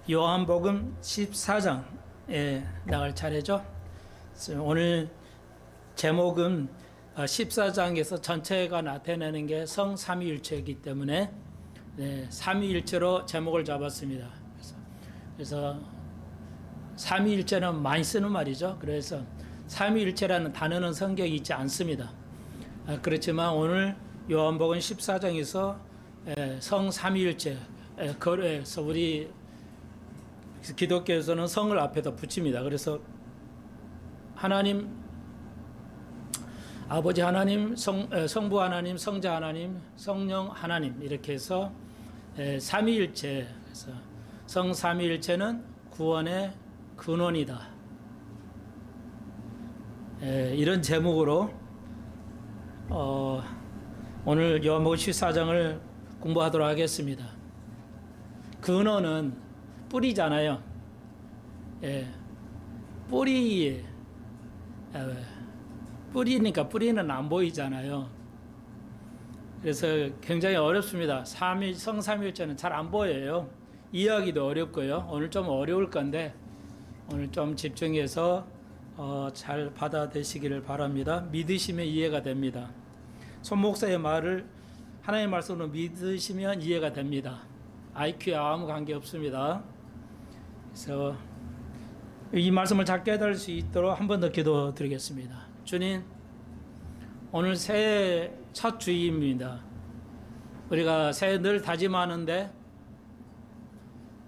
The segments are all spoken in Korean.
요한복음 14장에 나갈 차례죠. 오늘 제목은 14장에서 전체가 나타내는 게 성삼위일체이기 때문에 삼위일체로 제목을 잡았습니다. 그래서 삼위일체는 많이 쓰는 말이죠. 그래서 삼위일체라는 단어는 성경에 있지 않습니다. 그렇지만 오늘 요한복음 14장에서 성삼위일체, 그래서 우리 기독교에서는 성을 앞에다 붙입니다. 그래서 하나님, 아버지 하나님, 성부 하나님, 성자 하나님, 성령 하나님 이렇게 해서 삼위일체, 그래서 성삼위일체는 구원의 근원이다. 이런 제목으로 오늘 요한복음 14장을 공부하도록 하겠습니다. 근원은 뿌리잖아요. 뿌리니까 뿌리는 안 보이잖아요. 그래서 굉장히 어렵습니다. 성삼위일체는 잘 안 보여요. 이해하기도 어렵고요. 오늘 좀 어려울 건데 오늘 좀 집중해서 잘 받아들이시기를 바랍니다. 믿으시면 이해가 됩니다. 손 목사의 말을 하나님의 말씀으로 믿으시면 이해가 됩니다. IQ에 아무 관계 없습니다. 그래서 이 말씀을 잘 깨달을 수 있도록 한 번 더 기도 드리겠습니다. 주님, 오늘 새해 첫 주일입니다. 우리가 새해 늘 다짐하는데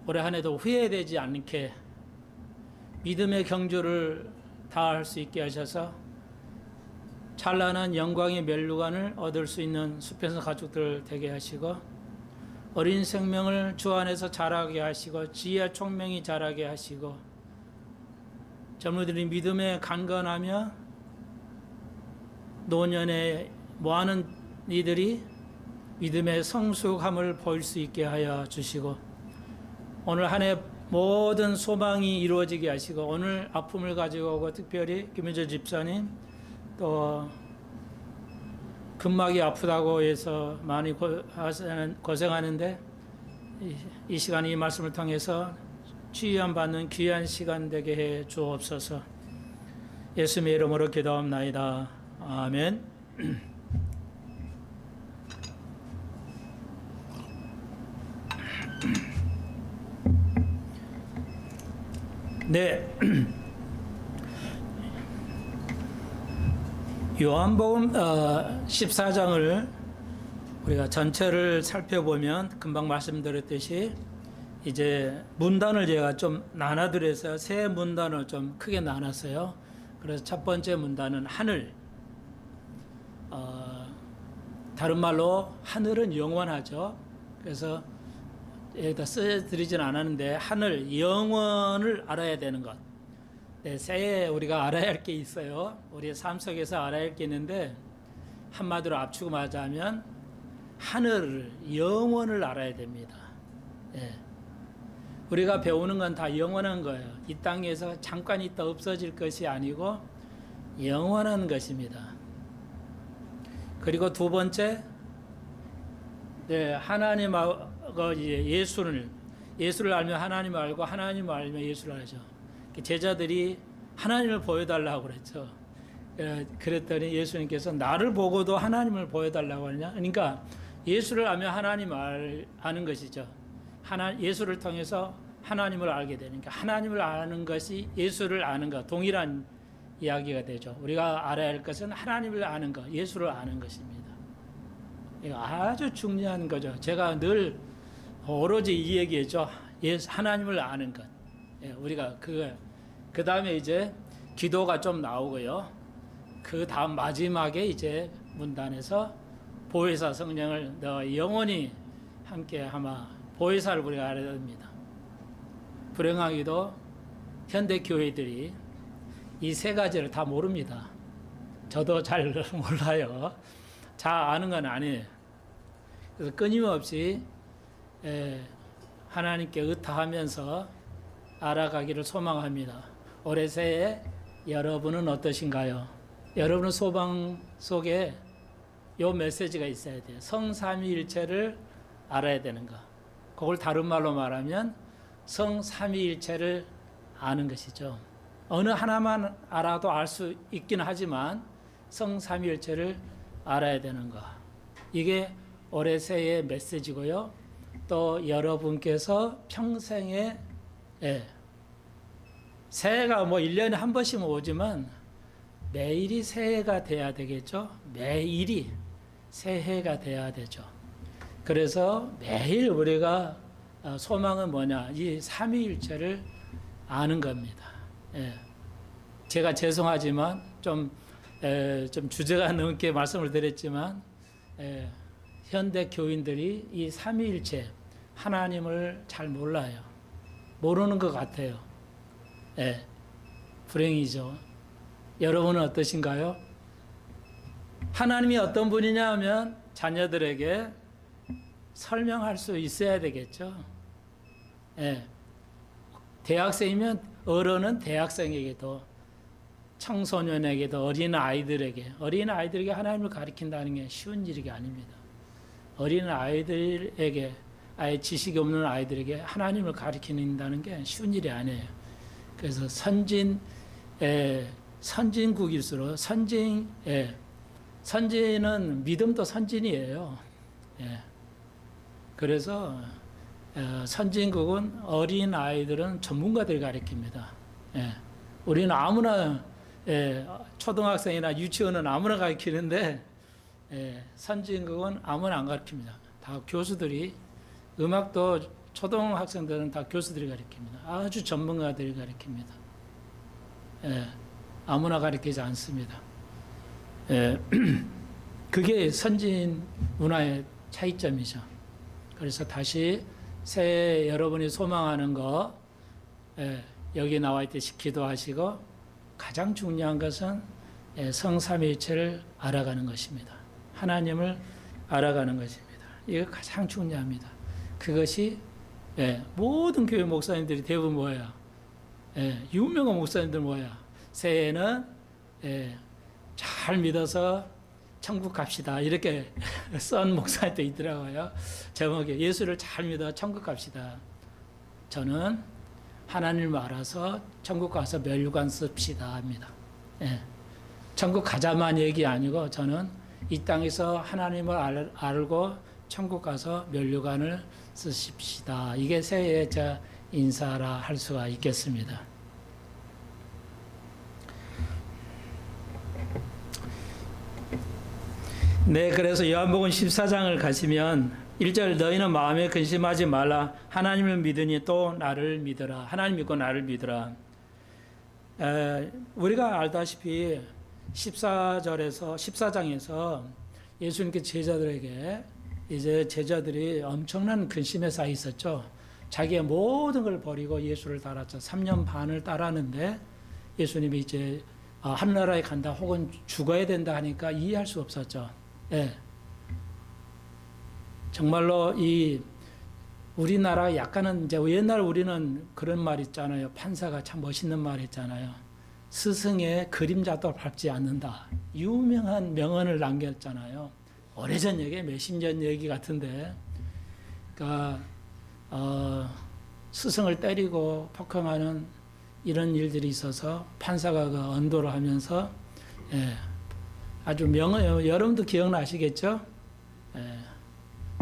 올해 한 해도 후회되지 않게 믿음의 경주를 다할 수 있게 하셔서 찬란한 영광의 멸류관을 얻을 수 있는 수평선 가족들 되게 하시고 어린 생명을 주 안에서 자라게 하시고 지혜와 총명이 자라게 하시고 젊은이들이 믿음에 강건하며 노년에 뭐하는 이들이 믿음의 성숙함을 보일 수 있게 하여 주시고 오늘 한 해 모든 소망이 이루어지게 하시고 오늘 아픔을 가지고 오고 특별히 김현재 집사님 또 근막이 아프다고 해서 많이 고생하는데 이 시간 이 말씀을 통해서 치유함 받는 귀한 시간 되게 해 주옵소서. 예수님의 이름으로 기도합나이다. 아멘. 네. 요한복음 14장을 우리가 전체를 살펴보면 금방 말씀드렸듯이 이제 문단을 제가 좀 나눠드려서 세 문단을 좀 크게 나눴어요. 그래서 첫 번째 문단은 하늘. 다른 말로 하늘은 영원하죠. 그래서 여기다 써드리진 않았는데 하늘, 영원을 알아야 되는 것. 새해 우리가 알아야 할 게 있어요. 우리의 삶 속에서 알아야 할 게 있는데 한마디로 압축 하자면 하늘, 영원을 알아야 됩니다. 우리가 배우는 건 다 영원한 거예요. 이 땅에서 잠깐 있다 없어질 것이 아니고 영원한 것입니다. 그리고 두 번째, 하나님하고 예수를 알면 하나님을 알고 하나님을 알면 예수를 알죠. 제자들이 하나님을 보여달라고 그랬죠. 그랬더니 예수님께서 나를 보고도 하나님을 보여달라고 하느냐. 그러니까 예수를 알면 하나님을 아는 것이죠. 예수를 통해서 하나님을 알게 되니까 하나님을 아는 것이 예수를 아는 것, 동일한 이야기가 되죠. 우리가 알아야 할 것은 하나님을 아는 것, 예수를 아는 것입니다. 이거 아주 중요한 거죠. 제가 늘 오로지 이 얘기했죠. 하나님을 아는 것. 우리가 그 다음에 이제 기도가 좀 나오고요. 그 다음 마지막에 이제 문단에서 보혜사 성령을 너 영원히 함께 하마 보혜사를 우리가 알아야 됩니다. 불행하게도 현대 교회들이 이 세 가지를 다 모릅니다. 저도 잘 몰라요. 잘 아는 건 아니에요. 그래서 끊임없이 하나님께 의탁하면서 알아가기를 소망합니다. 올해 새해 여러분은 어떠신가요? 여러분의 소망 속에 요 메시지가 있어야 돼요. 성삼위일체를 알아야 되는 거. 그걸 다른 말로 말하면 성삼위일체를 아는 것이죠. 어느 하나만 알아도 알 수 있긴 하지만 성삼위일체를 알아야 되는 것. 이게 올해 새해의 메시지고요. 또 여러분께서 평생에 새해가 뭐 1년에 한 번씩 오지만 매일이 새해가 돼야 되겠죠. 매일이 새해가 돼야 되죠. 그래서 매일 우리가 소망은 뭐냐? 이 삼위일체를 아는 겁니다. 제가 죄송하지만 좀 주제가 넘게 말씀을 드렸지만 현대 교인들이 이 삼위일체 하나님을 잘 몰라요. 모르는 것 같아요. 불행이죠. 여러분은 어떠신가요? 하나님이 어떤 분이냐 하면 자녀들에게 설명할 수 있어야 되겠죠. 대학생이면 어른은 대학생에게도 청소년에게도 어린 아이들에게 하나님을 가르친다는 게 쉬운 일이 아닙니다. 어린 아이들에게 아예 지식이 없는 아이들에게 하나님을 가르친다는 게 쉬운 일이 아니에요. 그래서 선진국일수록 선진은 믿음도 선진이에요. 그래서 선진국은 어린 아이들은 전문가들이 가르칩니다. 우리는 아무나 초등학생이나 유치원은 아무나 가르치는데 선진국은 아무나 안 가르칩니다. 다 교수들이 음악도 초등학생들은 다 교수들이 가르칩니다. 아주 전문가들이 가르칩니다. 아무나 가르치지 않습니다. 그게 선진 문화의 차이점이죠. 그래서 다시 새해 여러분이 소망하는 거 여기 나와 있듯이 기도하시고 가장 중요한 것은 성삼위일체를 알아가는 것입니다. 하나님을 알아가는 것입니다. 이거 가장 중요합니다. 그것이 모든 교회 목사님들이 대부분 뭐야? 유명한 목사님들 뭐야? 새해에는 잘 믿어서 천국 갑시다. 이렇게 쓴 목사님도 있더라고요. 제목에 예수를 잘 믿어 천국 갑시다. 저는 하나님을 알아서 천국 가서 면류관 씁시다 합니다. 천국 가자만 얘기 아니고 저는 이 땅에서 하나님을 알고 천국 가서 면류관을 쓰십시다. 이게 새해의 저 인사라 할 수가 있겠습니다. 그래서 요한복음 14장을 가시면 1절 너희는 마음에 근심하지 말라. 하나님을 믿으니 또 나를 믿어라. 하나님 믿고 나를 믿어라. 우리가 알다시피 14장에서 예수님께 제자들에게 이제 제자들이 엄청난 근심에 쌓여 있었죠. 자기의 모든 걸 버리고 예수를 따랐죠. 3년 반을 따랐는데 예수님이 이제 하늘나라에 간다 혹은 죽어야 된다 하니까 이해할 수 없었죠. 정말로 이 우리나라 약간은 이제 옛날 우리는 그런 말 있잖아요. 판사가 참 멋있는 말 있잖아요. 스승의 그림자도 밟지 않는다. 유명한 명언을 남겼잖아요. 오래전 얘기, 몇십 년 얘기 같은데, 그러니까 스승을 때리고 폭행하는 이런 일들이 있어서 판사가 그 언도를 하면서 아주 명언, 여러분도 기억나시겠죠?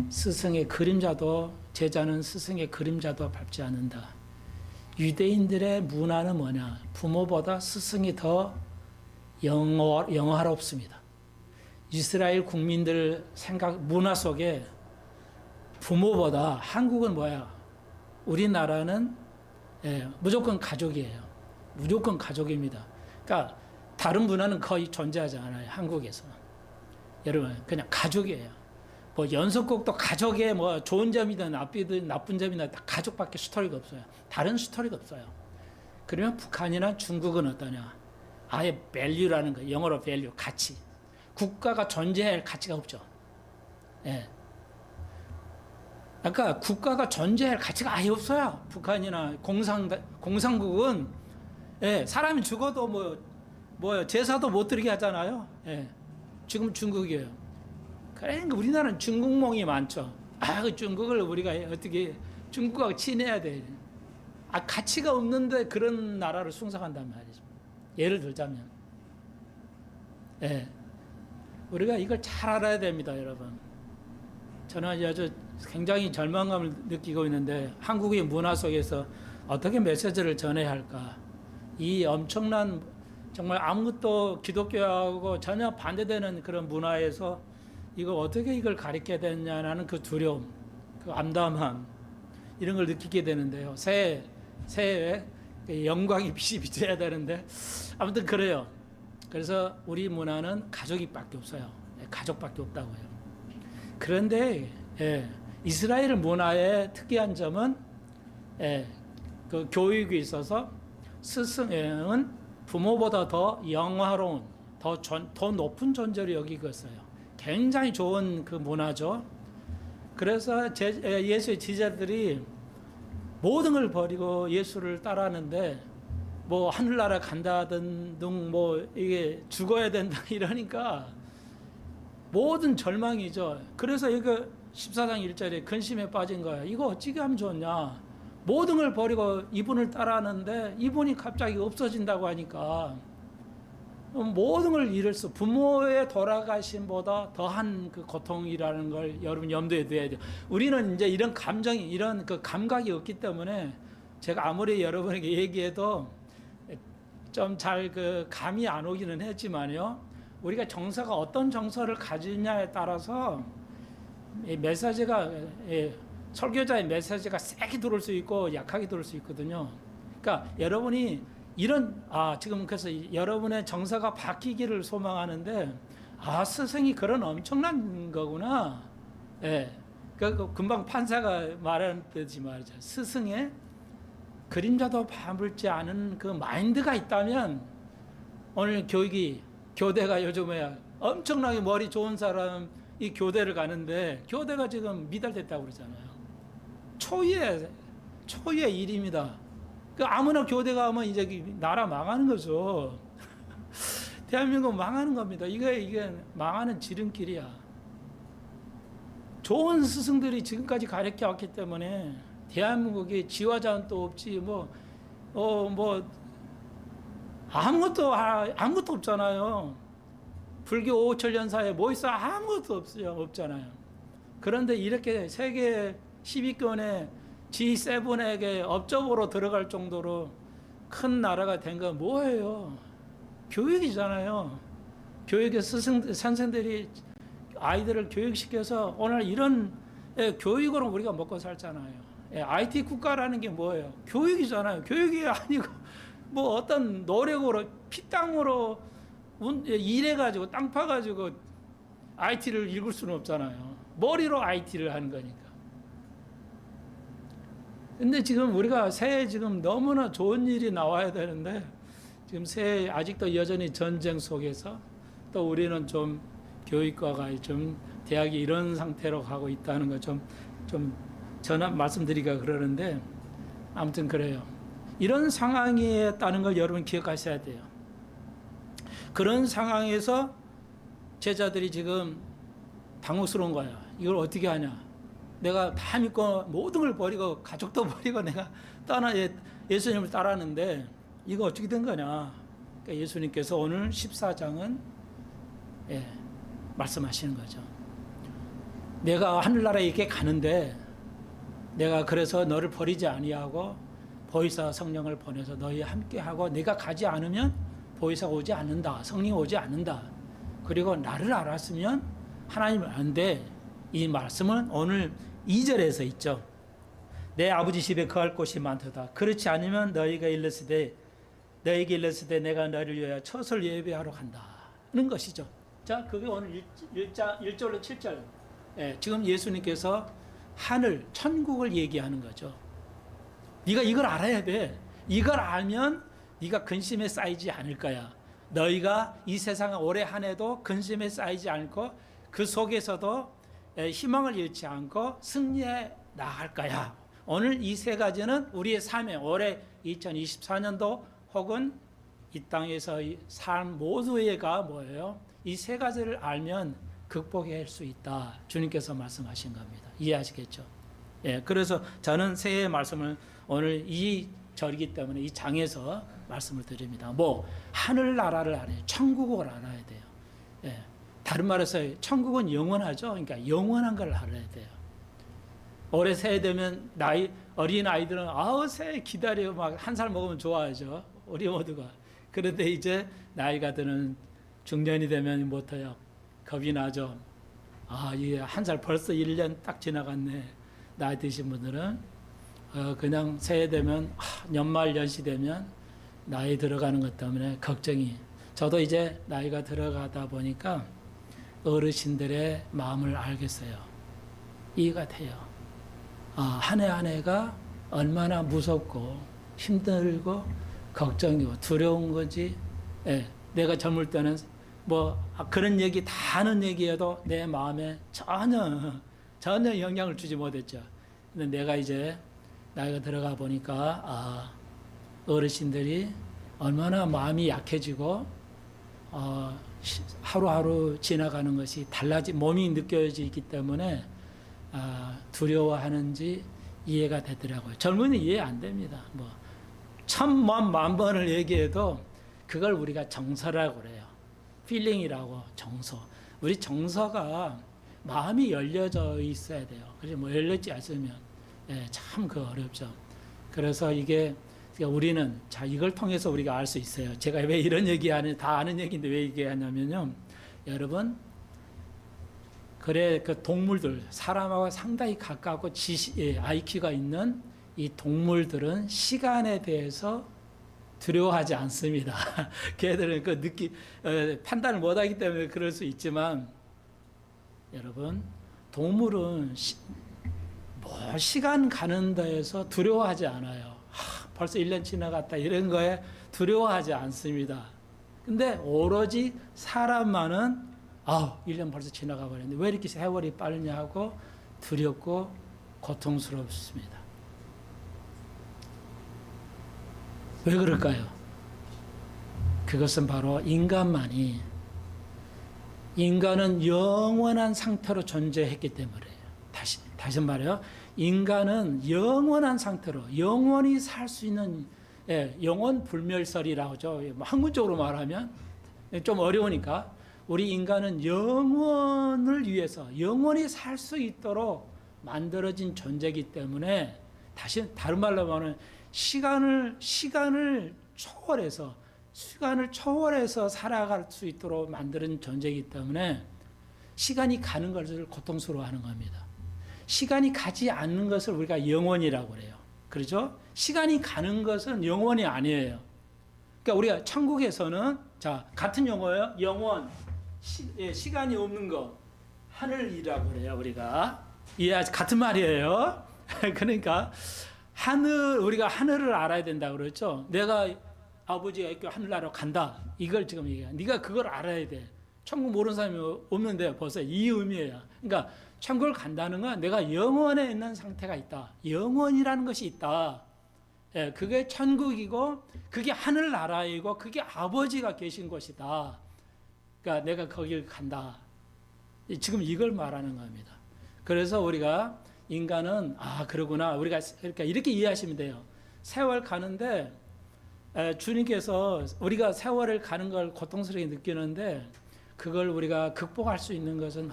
스승의 그림자도 제자는 스승의 그림자도 밟지 않는다. 유대인들의 문화는 뭐냐? 부모보다 스승이 더 영화롭습니다. 이스라엘 국민들 문화 속에 부모보다 한국은 뭐야? 우리나라는 무조건 가족이에요. 무조건 가족입니다. 그러니까 다른 문화는 거의 존재하지 않아요. 한국에서. 여러분 그냥 가족이에요. 뭐 연속곡도 가족의 뭐 좋은 점이든 나쁜 점이든 다 가족밖에 스토리가 없어요. 다른 스토리가 없어요. 그러면 북한이나 중국은 어떠냐? 아예 value라는 거, 영어로 value, 가치. 국가가 존재할 가치가 없죠. 그러니까 국가가 존재할 가치가 아예 없어요. 북한이나 공산국은 사람이 죽어도 뭐 제사도 못 드리게 하잖아요. 지금 중국이에요. 그러니까 우리나라는 중국몽이 많죠. 그 중국을 우리가 어떻게 중국하고 친해야 돼. 가치가 없는데 그런 나라를 숭상한단 말이죠. 예를 들자면, 예, 우리가 이걸 잘 알아야 됩니다, 여러분. 저는 아주 굉장히 절망감을 느끼고 있는데 한국의 문화 속에서 어떻게 메시지를 전해야 할까? 이 엄청난 정말 아무것도 기독교하고 전혀 반대되는 그런 문화에서 이거 어떻게 이걸 가르쳐야 되냐는 그 두려움, 그 암담함 이런 걸 느끼게 되는데요. 새해에 영광이 빛이 비쳐야 되는데 아무튼 그래요. 그래서 우리 문화는 가족밖에 없어요. 가족밖에 없다고요. 그런데 이스라엘 문화의 특이한 점은 그 교육이 있어서 스승은 부모보다 더 영화로운 더 높은 존재로 여기고 있어요. 굉장히 좋은 그 문화죠. 그래서 예수의 제자들이 모든 걸 버리고 예수를 따라하는데 뭐 하늘나라 간다든 뭐 이게 죽어야 된다 이러니까 모든 절망이죠. 그래서 이거 14장 1절에 근심에 빠진 거야. 이거 어찌게 하면 좋냐. 모든 걸 버리고 이분을 따라하는데 이분이 갑자기 없어진다고 하니까 모든 걸 잃을 수, 부모의 돌아가심보다 더한 그 고통이라는 걸 여러분 염두에 둬야 돼요. 우리는 이제 이런 감정이, 이런 그 감각이 없기 때문에 제가 아무리 여러분에게 얘기해도 좀 잘 그 감이 안 오기는 했지만요. 우리가 정서가 어떤 정서를 가지냐에 따라서 이 메시지가, 설교자의 메시지가 세게 들어올 수 있고 약하게 들어올 수 있거든요. 그러니까 여러분이 지금 그래서 여러분의 정서가 바뀌기를 소망하는데, 스승이 그런 엄청난 거구나. 그 금방 판사가 말했듯이 말이죠. 스승의 그림자도 파물지 않은 그 마인드가 있다면, 오늘 교대가 요즘에 엄청나게 머리 좋은 사람이 교대를 가는데, 교대가 지금 미달됐다고 그러잖아요. 초유의 일입니다. 아무나 교대 가면 이제 나라 망하는 거죠. 대한민국 망하는 겁니다. 이게 망하는 지름길이야. 좋은 스승들이 지금까지 가르쳐 왔기 때문에 대한민국에 지화자도 없지 아무것도 없잖아요. 불교 5천년사에 뭐 있어? 아무것도 없잖아요. 그런데 이렇게 세계 10위권에 G7에게 업적으로 들어갈 정도로 큰 나라가 된 건 뭐예요? 교육이잖아요. 교육의 선생들이 아이들을 교육시켜서 오늘 이런 교육으로 우리가 먹고 살잖아요. IT 국가라는 게 뭐예요? 교육이잖아요. 교육이 아니고 뭐 어떤 노력으로 피땀으로 일해가지고 땅 파가지고 IT를 읽을 수는 없잖아요. 머리로 IT를 하는 거니까. 근데 지금 우리가 새해 지금 너무나 좋은 일이 나와야 되는데 지금 새해 아직도 여전히 전쟁 속에서 또 우리는 좀 교육과가 좀 대학이 이런 상태로 가고 있다는 거 좀 전화 말씀드리기가 그러는데 아무튼 그래요. 이런 상황이었다는 걸 여러분 기억하셔야 돼요. 그런 상황에서 제자들이 지금 당혹스러운 거야. 이걸 어떻게 하냐. 내가 다 믿고 모든 걸 버리고 가족도 버리고 내가 예수님을 따라하는데 이거 어떻게 된 거냐. 그러니까 예수님께서 오늘 14장은 말씀하시는 거죠. 내가 하늘나라에 이렇게 가는데 내가 그래서 너를 버리지 아니하고 보혜사 성령을 보내서 너희 함께하고 내가 가지 않으면 보혜사가 오지 않는다. 성령이 오지 않는다. 그리고 나를 알았으면 하나님을 아는데 이 말씀은 오늘 2절에서 있죠. 내 아버지 집에 거할 곳이 많도다. 그렇지 않으면 너에게 일렀으되 내가 너를 위하여 처소를 예비하러 간다는 것이죠. 자, 그게 오늘 1절로 7절. 지금 예수님께서 하늘, 천국을 얘기하는 거죠. 네가 이걸 알아야 돼. 이걸 알면 네가 근심에 쌓이지 않을 거야. 너희가 이 세상을 올해 한 해도 근심에 쌓이지 않고 그 속에서도 희망을 잃지 않고 승리해 나갈 거야. 오늘 이 세 가지는 우리의 삶에 올해 2024년도 혹은 이 땅에서의 삶 모두가 뭐예요? 이 세 가지를 알면 극복할 수 있다. 주님께서 말씀하신 겁니다. 이해하시겠죠? 그래서 저는 새해 말씀을 오늘 이 절이기 때문에 이 장에서 말씀을 드립니다. 뭐 하늘나라를 알아야 돼요. 천국을 알아야 돼요. 예. 다른 말해서 천국은 영원하죠. 그러니까 영원한 걸 알아야 돼요. 올해 새해 되면 어린 아이들은 새해 기다려 막 한 살 먹으면 좋아하죠. 우리 모두가. 그런데 이제 나이가 드는 중년이 되면 못해요. 겁이 나죠. 이게 한 살 벌써 1년 딱 지나갔네. 나이 드신 분들은 그냥 새해 되면 연말 연시 되면 나이 들어가는 것 때문에 걱정이. 저도 이제 나이가 들어가다 보니까 어르신들의 마음을 알겠어요. 이해가 돼요. 한 해 한 해가 얼마나 무섭고 힘들고 걱정이고 두려운 거지. 예, 내가 젊을 때는 그런 얘기 다 하는 얘기여도 내 마음에 전혀 영향을 주지 못했죠. 근데 내가 이제 나이가 들어가 보니까 어르신들이 얼마나 마음이 약해지고 하루하루 지나가는 것이 몸이 느껴지기 때문에 두려워하는지 이해가 되더라고요. 젊은이 이해 안 됩니다. 천만 번을 얘기해도 그걸 우리가 정서라고 그래요. 필링이라고 정서. 우리 정서가 마음이 열려져 있어야 돼요. 그래서 열렸지 않으면 참 어렵죠. 그래서 우리는 이걸 통해서 우리가 알 수 있어요. 제가 왜 이런 얘기하는 다 아는 얘기인데 왜 얘기하냐면요. 여러분 그 동물들 사람하고 상당히 가깝고 IQ가 있는 이 동물들은 시간에 대해서 두려워하지 않습니다. 걔들은 판단을 못하기 때문에 그럴 수 있지만 여러분 동물은 시간 가는 데에서 두려워하지 않아요. 벌써 1년 지나갔다 이런 거에 두려워하지 않습니다. 근데 오로지 사람만은 1년 벌써 지나가 버렸는데 왜 이렇게 세월이 빠르냐 하고 두렵고 고통스럽습니다. 왜 그럴까요? 그것은 바로 인간은 영원한 상태로 존재했기 때문이에요. 다시 말해요. 인간은 영원한 상태로 영원히 살 수 있는 영원 불멸설이라고 하죠. 학문적으로 말하면 좀 어려우니까 우리 인간은 영원을 위해서 영원히 살 수 있도록 만들어진 존재이기 때문에 다른 말로 말하면 시간을 초월해서 살아갈 수 있도록 만드는 존재이기 때문에 시간이 가는 것을 고통스러워하는 겁니다. 시간이 가지 않는 것을 우리가 영원이라고 그래요. 그렇죠? 시간이 가는 것은 영원이 아니에요. 그러니까 우리가 천국에서는 같은 용어예요. 영원. 시간이 없는 거. 하늘이라고 그래요. 우리가. 같은 말이에요. 그러니까 우리가 하늘을 알아야 된다 그랬죠. 내가 아버지가 있고 하늘나라로 간다. 이걸 지금 얘기해. 네가 그걸 알아야 돼. 천국 모르는 사람이 없는데 벌써 이 의미예요. 그러니까 천국을 간다는 건 내가 영원에 있는 상태가 있다. 영원이라는 것이 있다. 그게 천국이고 그게 하늘나라이고 그게 아버지가 계신 곳이다. 그러니까 내가 거길 간다. 지금 이걸 말하는 겁니다. 그래서 우리가 인간은 그러구나. 그러니까 이렇게 이해하시면 돼요. 세월 가는데 주님께서 우리가 세월을 가는 걸 고통스럽게 느끼는데 그걸 우리가 극복할 수 있는 것은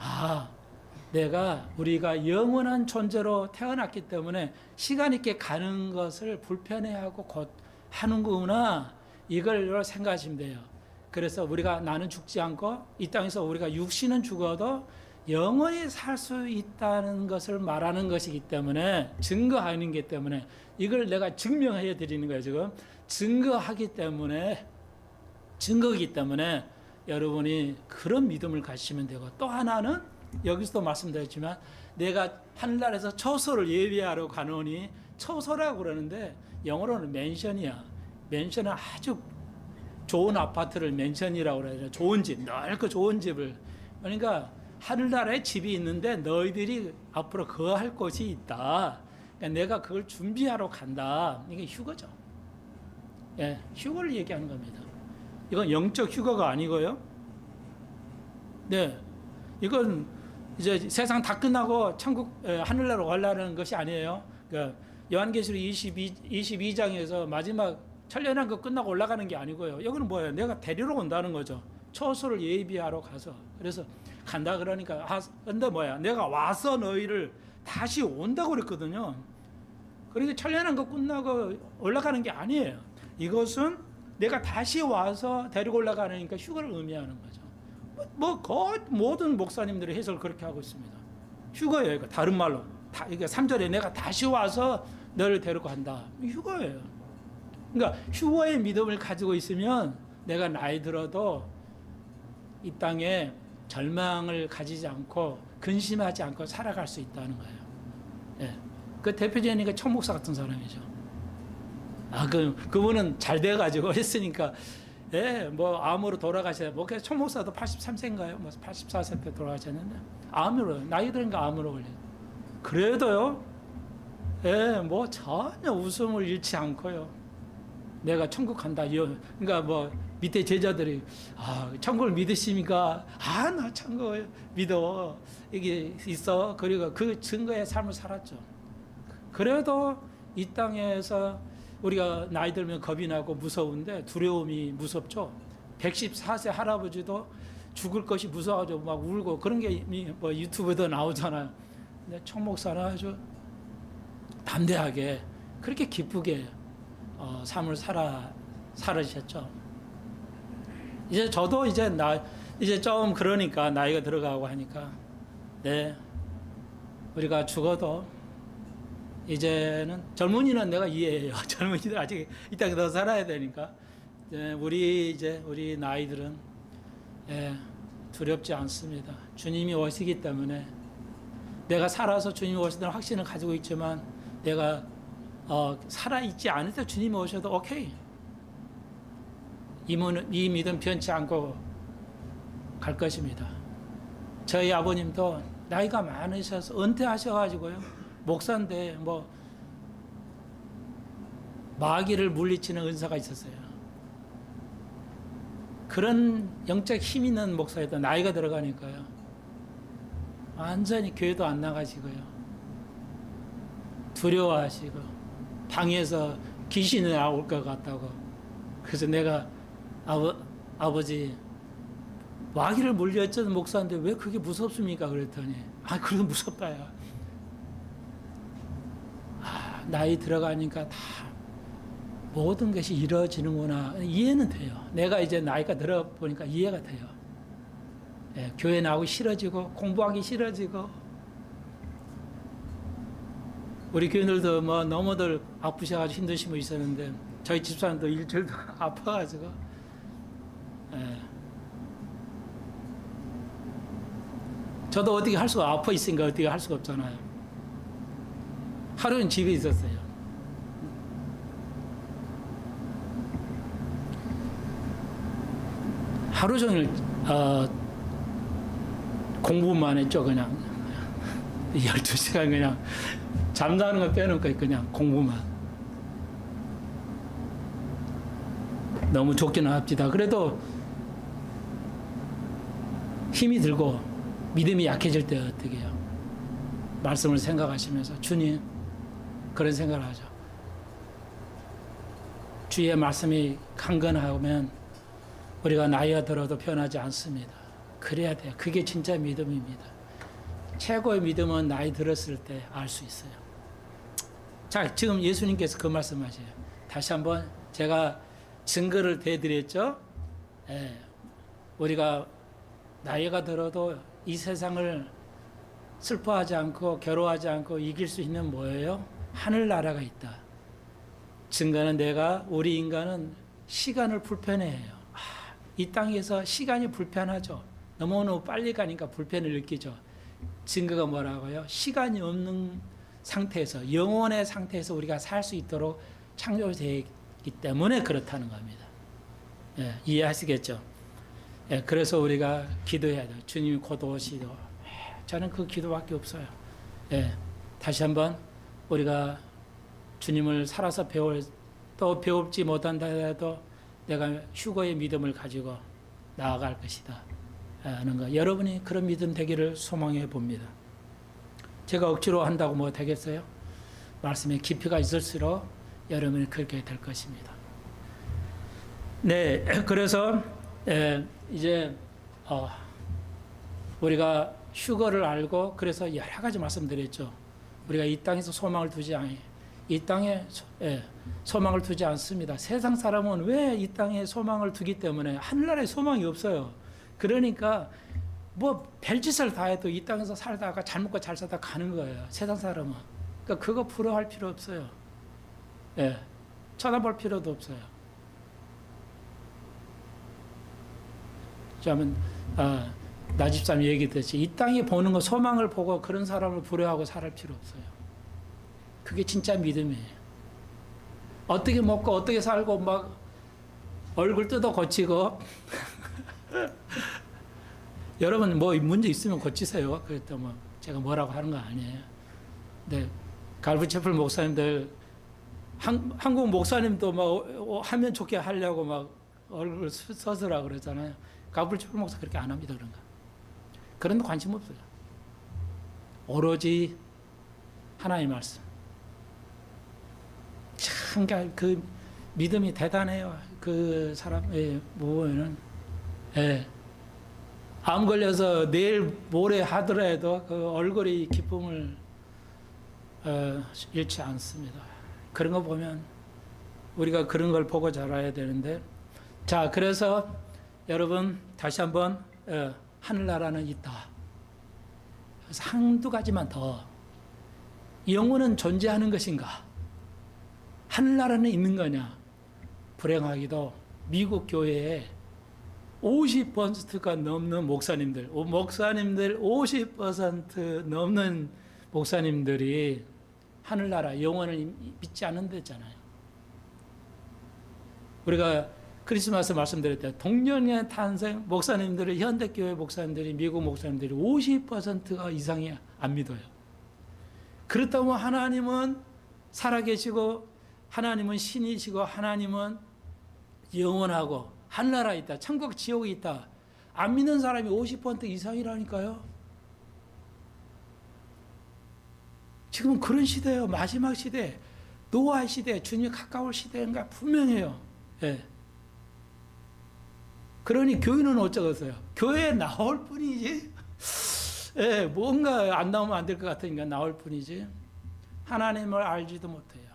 우리가 영원한 존재로 태어났기 때문에 시간 있게 가는 것을 불편해하고 하는구나. 이걸 생각하시면 돼요. 그래서 나는 죽지 않고 이 땅에서 우리가 육신은 죽어도 영원히 살 수 있다는 것을 말하는 것이기 때문에 증거하는 게 때문에 이걸 내가 증명해 드리는 거예요. 지금 증거이기 때문에 여러분이 그런 믿음을 가지시면 되고 또 하나는 여기서도 말씀드렸지만 내가 하늘나라에서 처소를 예비하러 가노니 처소라고 그러는데 영어로는 맨션이야. 맨션은 아주 좋은 아파트를 맨션이라고 그래요. 좋은 집, 넓고 좋은 집을. 그러니까 하늘나라에 집이 있는데 너희들이 앞으로 거할 곳이 있다. 그러니까 내가 그걸 준비하러 간다. 이게 휴거죠. 휴거를 얘기하는 겁니다. 이건 영적 휴거가 아니고요. 이건 이제 세상 다 끝나고 천국 하늘나라로 가려는 것이 아니에요. 그러니까 요한계시록 22장에서 마지막 천년한 거 끝나고 올라가는 게 아니고요. 여기는 뭐예요? 내가 데리러 온다는 거죠. 처소를 예비하러 가서. 그래서 간다 그러니까 근데 뭐야? 내가 와서 너희를 다시 온다고 그랬거든요. 그러니까 천년한 거 끝나고 올라가는 게 아니에요. 이것은 내가 다시 와서 데리고 올라가니까 휴거를 의미하는 거죠. 거의 모든 목사님들이 해석을 그렇게 하고 있습니다. 휴거예요. 이거 다른 말로. 이게 3절에 내가 다시 와서 너를 데리고 간다. 휴거예요. 그러니까 휴거의 믿음을 가지고 있으면 내가 나이 들어도 이 땅에 절망을 가지지 않고 근심하지 않고 살아갈 수 있다는 거예요. 예. 그 대표적인 총목사 같은 사람이죠. 그분은 잘 돼가지고 했으니까, 예, 뭐, 암으로 돌아가셔야, 뭐, 그래서 총목사도 83세인가요? 뭐, 84세 때 돌아가셨는데, 암으로, 나이 드니까 암으로 걸려요. 그래도요, 예, 뭐, 전혀 웃음을 잃지 않고요. 내가 천국 간다. 그러니까 뭐, 밑에 제자들이, 천국을 믿으십니까? 나 천국을 믿어. 이게 있어. 그리고 그 증거의 삶을 살았죠. 그래도 이 땅에서 우리가 나이 들면 겁이 나고 무서운데 두려움이 무섭죠. 114세 할아버지도 죽을 것이 무서워가지고 막 울고 그런 게 뭐 유튜브에도 나오잖아요. 근데 총목사는 아주 담대하게 그렇게 기쁘게 삶을 살으셨죠. 이제 저도 이제 좀 그러니까 나이가 들어가고 하니까 네 우리가 죽어도 이제는 젊은이는 내가 이해해요. 젊은이들 아직 이 땅에 더 살아야 되니까 우리 나이들은 두렵지 않습니다. 주님이 오시기 때문에 내가 살아서 주님이 오시다는 확신을 가지고 있지만 내가 살아 있지 않을 때 주님이 오셔도 오케이. 이 믿음 변치 않고 갈 것입니다. 저희 아버님도 나이가 많으셔서 은퇴하셔가지고요. 목사인데 뭐 마귀를 물리치는 은사가 있었어요. 그런 영적 힘 있는 목사에도 나이가 들어가니까요. 완전히 교회도 안 나가시고요. 두려워하시고 방에서 귀신이 나올 것 같다고. 그래서 내가 아버지 마귀를 물리쳤던 목사인데 왜 그게 무섭습니까? 그랬더니 그래도 무섭다요. 나이 들어가니까 다 모든 것이 이루어지는구나. 이해는 돼요. 내가 이제 나이가 들어보니까 이해가 돼요. 예, 교회 나오기 싫어지고 공부하기 싫어지고 우리 교인들도 뭐 너무들 아프셔가지고 힘드신 분 있었는데 저희 집사람도 일주일도 아파가지고 예. 저도 어떻게 할 수가 아파 있으니까 어떻게 할 수가 없잖아요. 하루는 집에 있었어요. 하루 종일 공부만 했죠. 그냥 12시간 그냥 잠자는 거 빼놓고 그냥 공부만. 너무 좋기는 합디다. 그래도 힘이 들고 믿음이 약해질 때 어떻게 해요? 말씀을 생각하시면서 주님 그런 생각을 하죠. 주의 말씀이 강건하면 우리가 나이가 들어도 변하지 않습니다. 그래야 돼요. 그게 진짜 믿음입니다. 최고의 믿음은 나이 들었을 때 알 수 있어요. 자, 지금 예수님께서 그 말씀하세요. 다시 한번 제가 증거를 대드렸죠. 예, 우리가 나이가 들어도 이 세상을 슬퍼하지 않고 괴로워하지 않고 이길 수 있는 뭐예요? 하늘나라가 있다. 증거는 우리 인간은 시간을 불편해해요. 이 땅에서 시간이 불편하죠. 너무너무 빨리 가니까 불편을 느끼죠. 증거가 뭐라고요? 시간이 없는 상태에서 영혼의 상태에서 우리가 살 수 있도록 창조되어 있기 때문에 그렇다는 겁니다. 예, 이해하시겠죠? 예, 그래서 우리가 기도해야 돼요. 주님이 곧 오시도. 저는 그 기도밖에 없어요. 예, 다시 한번 우리가 주님을 살아서 또 배울지 못한다 해도 내가 휴거의 믿음을 가지고 나아갈 것이다 하는 거. 여러분이 그런 믿음 되기를 소망해 봅니다. 제가 억지로 한다고 뭐 되겠어요? 말씀의 깊이가 있을수록 여러분이 그렇게 될 것입니다. 네, 그래서 이제 우리가 휴거를 알고 그래서 여러 가지 말씀드렸죠. 우리가 이 땅에서 소망을 두지 않아요. 이 땅에 소망을 두지 않습니다. 세상 사람은 왜 이 땅에 소망을 두기 때문에 하늘나라에 소망이 없어요. 그러니까 뭐 별짓을 다 해도 이 땅에서 살다가 잘 먹고 잘 살다 가는 거예요. 세상 사람은. 그러니까 그거 부러워할 필요 없어요. 쳐다볼 필요도 없어요. 그러면 나 집사님 얘기했듯이 이 땅에 보는 거 소망을 보고 그런 사람을 부러워하고 살할 필요 없어요. 그게 진짜 믿음이에요. 어떻게 먹고 어떻게 살고 막 얼굴 뜯어 고치고 여러분 뭐 문제 있으면 고치세요. 그랬더 뭐 제가 뭐라고 하는 거 아니에요. 네, 갈부채플 목사님들 한국 목사님도 막 하면 좋게 하려고 막 얼굴 써서라 그러잖아요. 갈부채플 목사 그렇게 안 합니다. 그런 거. 그런 데 관심 없어요. 오로지 하나님 말씀. 참 그 믿음이 대단해요. 그 사람의 모에는 암 걸려서 내일 모레 하더라도 그 얼굴이 기쁨을 잃지 않습니다. 그런 거 보면 우리가 그런 걸 보고 자라야 되는데, 자, 그래서 여러분 다시 한번 하늘나라는 있다. 그래서 한두 가지만 더. 영혼은 존재하는 것인가? 하늘나라는 있는 거냐? 불행하기도 미국 교회에 50%가 넘는 목사님들 50% 넘는 목사님들이 하늘나라 영혼을 믿지 않는다잖아요. 우리가 크리스마스 말씀드렸을 때 동년의 탄생 목사님들이 현대교회 목사님들이 미국 목사님들이 50% 이상이 안 믿어요. 그렇다면 하나님은 살아계시고 하나님은 신이시고 하나님은 영원하고 하늘나라에 있다. 천국 지옥이 있다. 안 믿는 사람이 50% 이상이라니까요. 지금 그런 시대예요. 마지막 시대. 노아 시대. 주님이 가까울 시대인가 분명해요. 그러니 교회는 어쩌겠어요. 교회에 나올 뿐이지. 뭔가 안 나오면 안 될 것 같으니까 나올 뿐이지. 하나님을 알지도 못해요.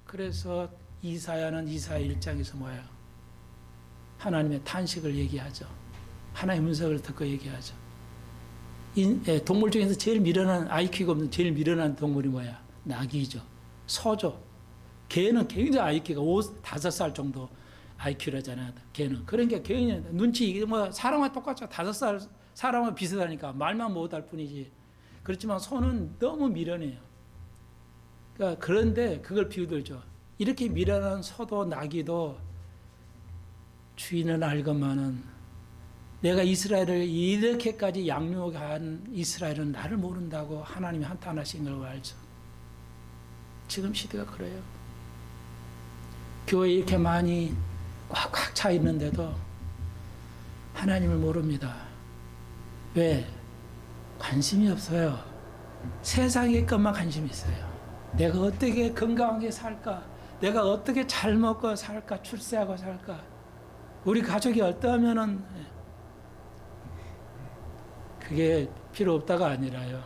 그래서 이사야는 이사야 1장에서 뭐예요? 하나님의 탄식을 얘기하죠. 하나님의 음성을 듣고 얘기하죠. 동물 중에서 제일 미련한 IQ가 없는 제일 미련한 동물이 뭐야? 나귀죠. 소죠. 개는 굉장히 IQ가 5살 정도 IQ라잖아요. 개는. 그러니까 개는 눈치 뭐 사람과 똑같죠. 5살 사람과 비슷하니까 말만 못할 뿐이지. 그렇지만 소는 너무 미련해요. 그러니까 그런데 그걸 비유들죠. 이렇게 미련한 소도 나귀도 주인은 알건만은 내가 이스라엘을 이렇게까지 양육한 이스라엘은 나를 모른다고 하나님이 한탄하신 걸 알죠. 지금 시대가 그래요. 교회 이렇게 많이 꽉꽉 차 있는데도 하나님을 모릅니다. 왜? 관심이 없어요. 세상의 것만 관심이 있어요. 내가 어떻게 건강하게 살까? 내가 어떻게 잘 먹고 살까? 출세하고 살까? 우리 가족이 어떠하면은 그게 필요 없다가 아니라요.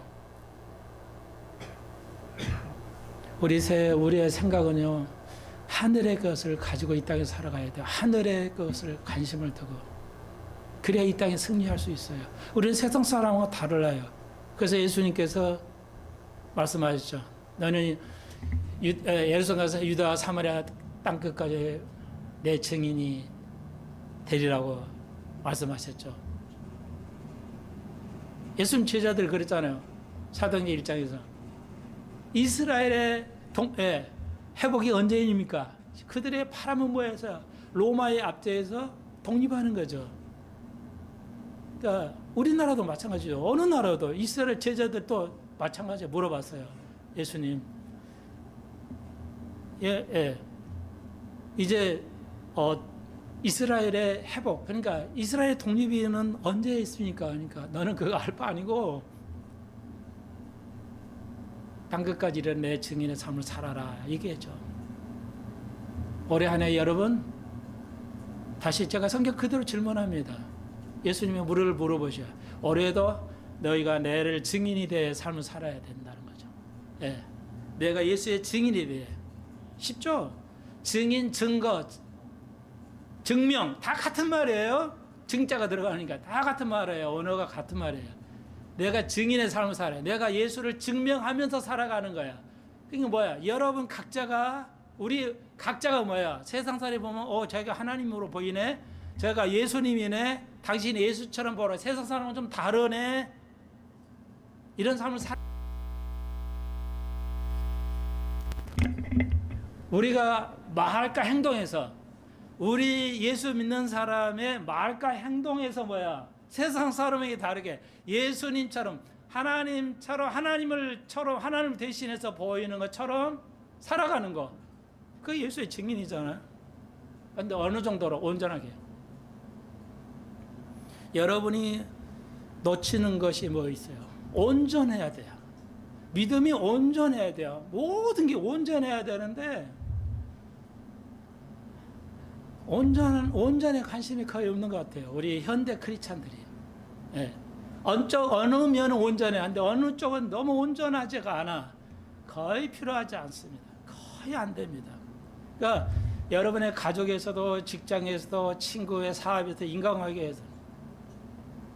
우리의 생각은요, 하늘의 것을 가지고 이 땅에 살아가야 돼요. 하늘의 것을 관심을 두고. 그래야 이 땅에 승리할 수 있어요. 우리는 세상 사람하고 달라요. 그래서 예수님께서 말씀하셨죠. 너는 예루살렘 가서 유다 사마리아 땅끝까지 내 증인이 되리라고 말씀하셨죠. 예수님 제자들 그랬잖아요. 사도행전 1장에서 이스라엘의 회복이 언제입니까? 그들의 파라문 모에서 로마의 압제에서 독립하는 거죠. 그러니까 우리나라도 마찬가지죠. 어느 나라도 이스라엘 제자들도 마찬가지로 물어봤어요. 예수님, 이제 이스라엘의 회복, 그러니까 이스라엘 독립은 언제 있습니까? 그러니까 너는 그거 알 바 아니고 땅끝까지 이른 내 증인의 삶을 살아라 이게죠. 올해 한 해 여러분 다시 제가 성경 그대로 질문합니다. 예수님의 무료를 물어보셔. 올해도 너희가 내를 증인이 돼 삶을 살아야 된다는 거죠. 예. 내가 예수의 증인이 돼. 쉽죠? 증인, 증거, 증명 다 같은 말이에요. 증자가 들어가니까 다 같은 말이에요. 언어가 같은 말이에요. 내가 증인의 삶을 살아요. 내가 예수를 증명하면서 살아가는 거야. 그게 뭐야? 여러분 각자가 우리 각자가 뭐야? 세상살이 보면 자기가 하나님으로 보이네. 제가 예수님이네. 당신이 예수처럼 보라. 세상 사람은 좀 다르네. 이런 삶을 우리가 말과 행동에서 우리 예수 믿는 사람의 말과 행동에서 뭐야? 세상 사람에게 다르게 예수님처럼 하나님처럼 하나님을 대신해서 보이는 것처럼 살아가는 거. 그게 예수의 증인이잖아요. 그런데 어느 정도로 온전하게. 여러분이 놓치는 것이 뭐 있어요? 온전해야 돼요. 믿음이 온전해야 돼요. 모든 게 온전해야 되는데 온전에 관심이 거의 없는 것 같아요. 우리 현대 크리스찬들이. 예. 어느 면은 온전해한데 어느 쪽은 너무 온전하지가 않아. 거의 필요하지 않습니다. 거의 안 됩니다. 그러니까 여러분의 가족에서도 직장에서도 친구의 사업에서 인간관계에서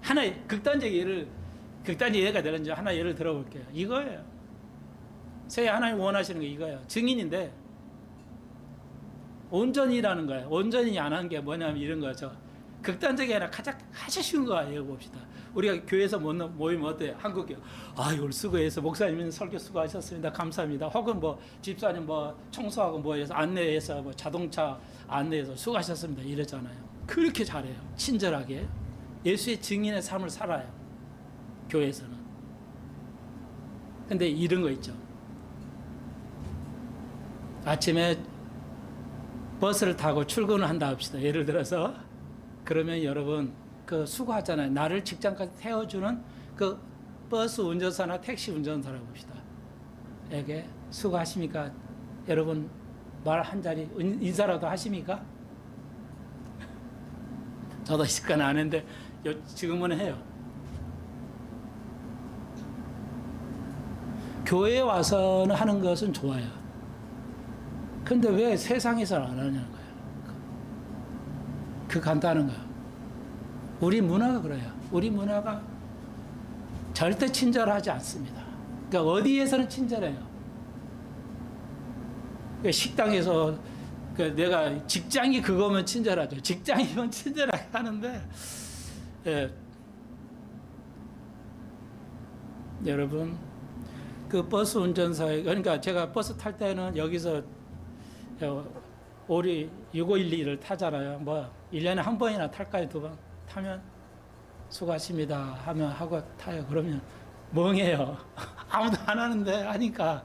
하나의 극단적 예가 되는지 하나 예를 들어볼게요. 이거예요. 새해 하나님 원하시는 게 이거예요. 증인인데 온전이라는 거예요. 온전히 안 한 게 뭐냐면 이런 거죠. 극단적이 아니라 가장 쉬운 거 아니에요. 봅시다. 우리가 교회에서 모이면 어때요? 한국교. 이걸 수고해서 목사님은 설교 수고하셨습니다. 감사합니다. 혹은 뭐 집사님 뭐 청소하고 뭐 해서 안내해서 뭐 자동차 안내해서 수고하셨습니다. 이러잖아요. 그렇게 잘해요. 친절하게. 예수의 증인의 삶을 살아요. 교회에서는. 근데 이런 거 있죠. 아침에 버스를 타고 출근을 한다 합시다. 예를 들어서 그러면 여러분 그 수고하잖아요. 나를 직장까지 태워주는 그 버스 운전사나 택시 운전사라고 봅시다. 에게 수고하십니까? 여러분 말 한 자리 인사라도 하십니까? 저도 시간 안 했는데 지금은 해요. 교회에 와서는 하는 것은 좋아요. 근데 왜 세상에서는 안 하냐는 거예요. 그 간단한 거예요. 우리 문화가 그래요. 우리 문화가 절대 친절하지 않습니다. 그러니까 어디에서는 친절해요. 그러니까 식당에서 내가 직장이 그거면 친절하죠. 직장이면 친절하게 하는데 예. 여러분 그 버스 운전사에 그러니까 제가 버스 탈 때는 여기서 우리 6512를 타잖아요. 뭐 1년에 한 번이나 탈까요? 두 번? 타면 수고하십니다 하면 하고 타요. 그러면 멍해요. 아무도 안 하는데 하니까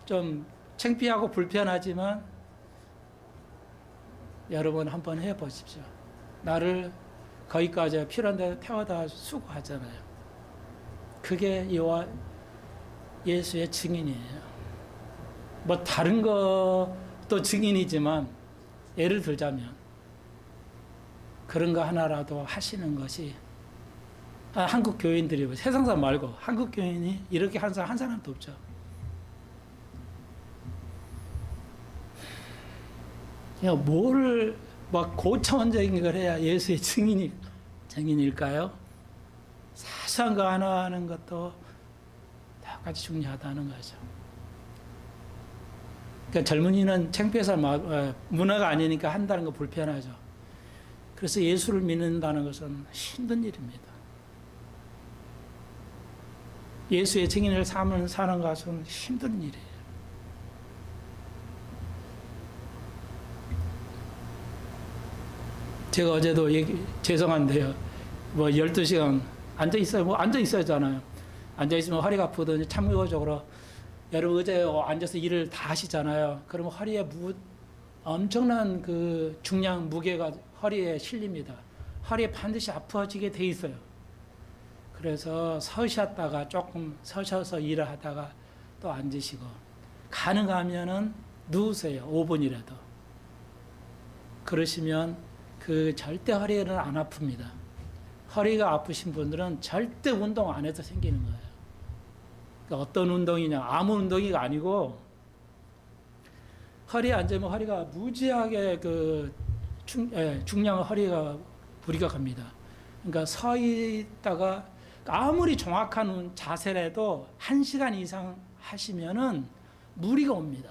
좀 창피하고 불편하지만 여러분 한번 해보십시오. 나를 거기까지 필요한 데 태워다 수고하잖아요. 그게 예수의 증인이에요. 뭐 다른 것도 증인이지만 예를 들자면 그런 거 하나라도 하시는 것이 한국 교인들이 세상 사람 말고 한국 교인이 이렇게 한 사람도 없죠. 그냥 뭐를 막 고차원적인 걸 해야 예수의 증인일까요? 사소한 거 하나 하는 것도 똑같이 중요하다는 거죠. 그러니까 젊은이는 창피해서 문화가 아니니까 한다는 거 불편하죠. 그래서 예수를 믿는다는 것은 힘든 일입니다. 예수의 증인을 사는 것은 힘든 일이에요. 제가 어제도 죄송한데요. 뭐 12시간 앉아있어요. 뭐 앉아있어야잖아요. 앉아있으면 허리가 아프더니 참고적으로 여러분 어제 앉아서 일을 다 하시잖아요. 그러면 허리에 엄청난 그 중량 무게가 허리에 실립니다. 허리에 반드시 아파지게 돼 있어요. 그래서 서셔서 일을 하다가 또 앉으시고 가능하면은 누우세요. 5분이라도. 그러시면 그 절대 허리는 안 아픕니다. 허리가 아프신 분들은 절대 운동 안 해도 생기는 거예요. 그러니까 어떤 운동이냐, 아무 운동이 아니고 허리에 앉으면 허리가 무지하게 중량의 허리가 무리가 갑니다. 그러니까 서 있다가 아무리 정확한 자세라도 1시간 이상 하시면은 무리가 옵니다.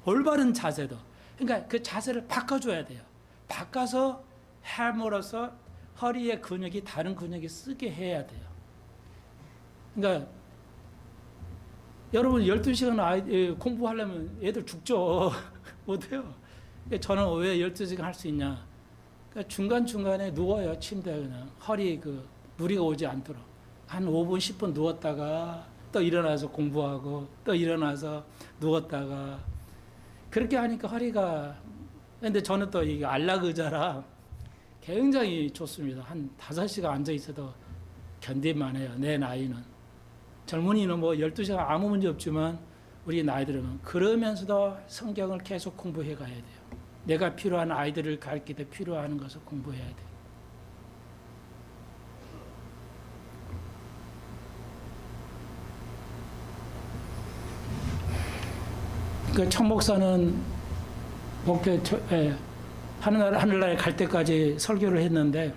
올바른 자세도. 그러니까 그 자세를 바꿔줘야 돼요. 바꿔서 함으로써 허리의 근육이 다른 근육이 쓰게 해야 돼요. 그러니까 여러분 12시간 공부하려면 애들 죽죠. 못해요. 저는 왜 12시간 할 수 있냐. 그러니까 중간중간에 누워요. 침대에 그냥. 허리 무리가 오지 않도록. 한 5분, 10분 누웠다가 또 일어나서 공부하고 또 일어나서 누웠다가 그렇게 하니까 허리가 근데 저는 또 이게 안락 의자라 굉장히 좋습니다. 한 5시간 앉아 있어도 견딜만 해요. 내 나이는. 젊은이는 뭐 12시간 아무 문제 없지만 우리 나이들은 그러면서도 성경을 계속 공부해 가야 돼요. 내가 필요한 아이들을 가르칠 때 필요한 것을 공부해야 돼요. 그 청목사는 목회 하늘나라에 갈 때까지 설교를 했는데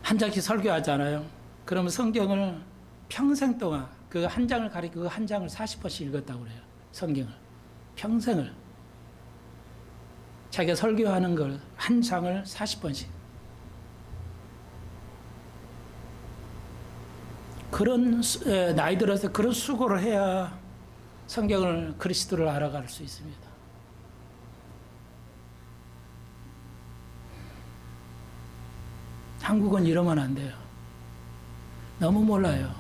한 장씩 설교하잖아요. 그러면 성경을 평생 동안 그 한 장을 가리키고 그 한 장을 40번씩 읽었다고 그래요. 성경을. 평생을. 자기가 설교하는 걸 한 장을 40번씩. 그런 나이 들어서 그런 수고를 해야 성경을 그리스도를 알아갈 수 있습니다. 한국은 이러면 안 돼요. 너무 몰라요.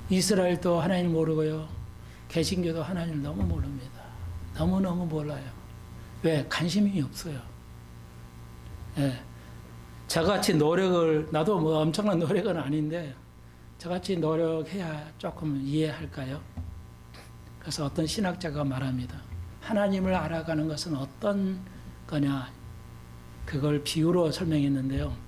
이스라엘도 하나님 모르고요. 개신교도 하나님 너무 모릅니다. 너무너무 몰라요. 왜? 관심이 없어요. 예. 저같이 노력을, 나도 뭐 엄청난 노력은 아닌데, 저같이 노력해야 조금 이해할까요? 그래서 어떤 신학자가 말합니다. 하나님을 알아가는 것은 어떤 거냐. 그걸 비유로 설명했는데요.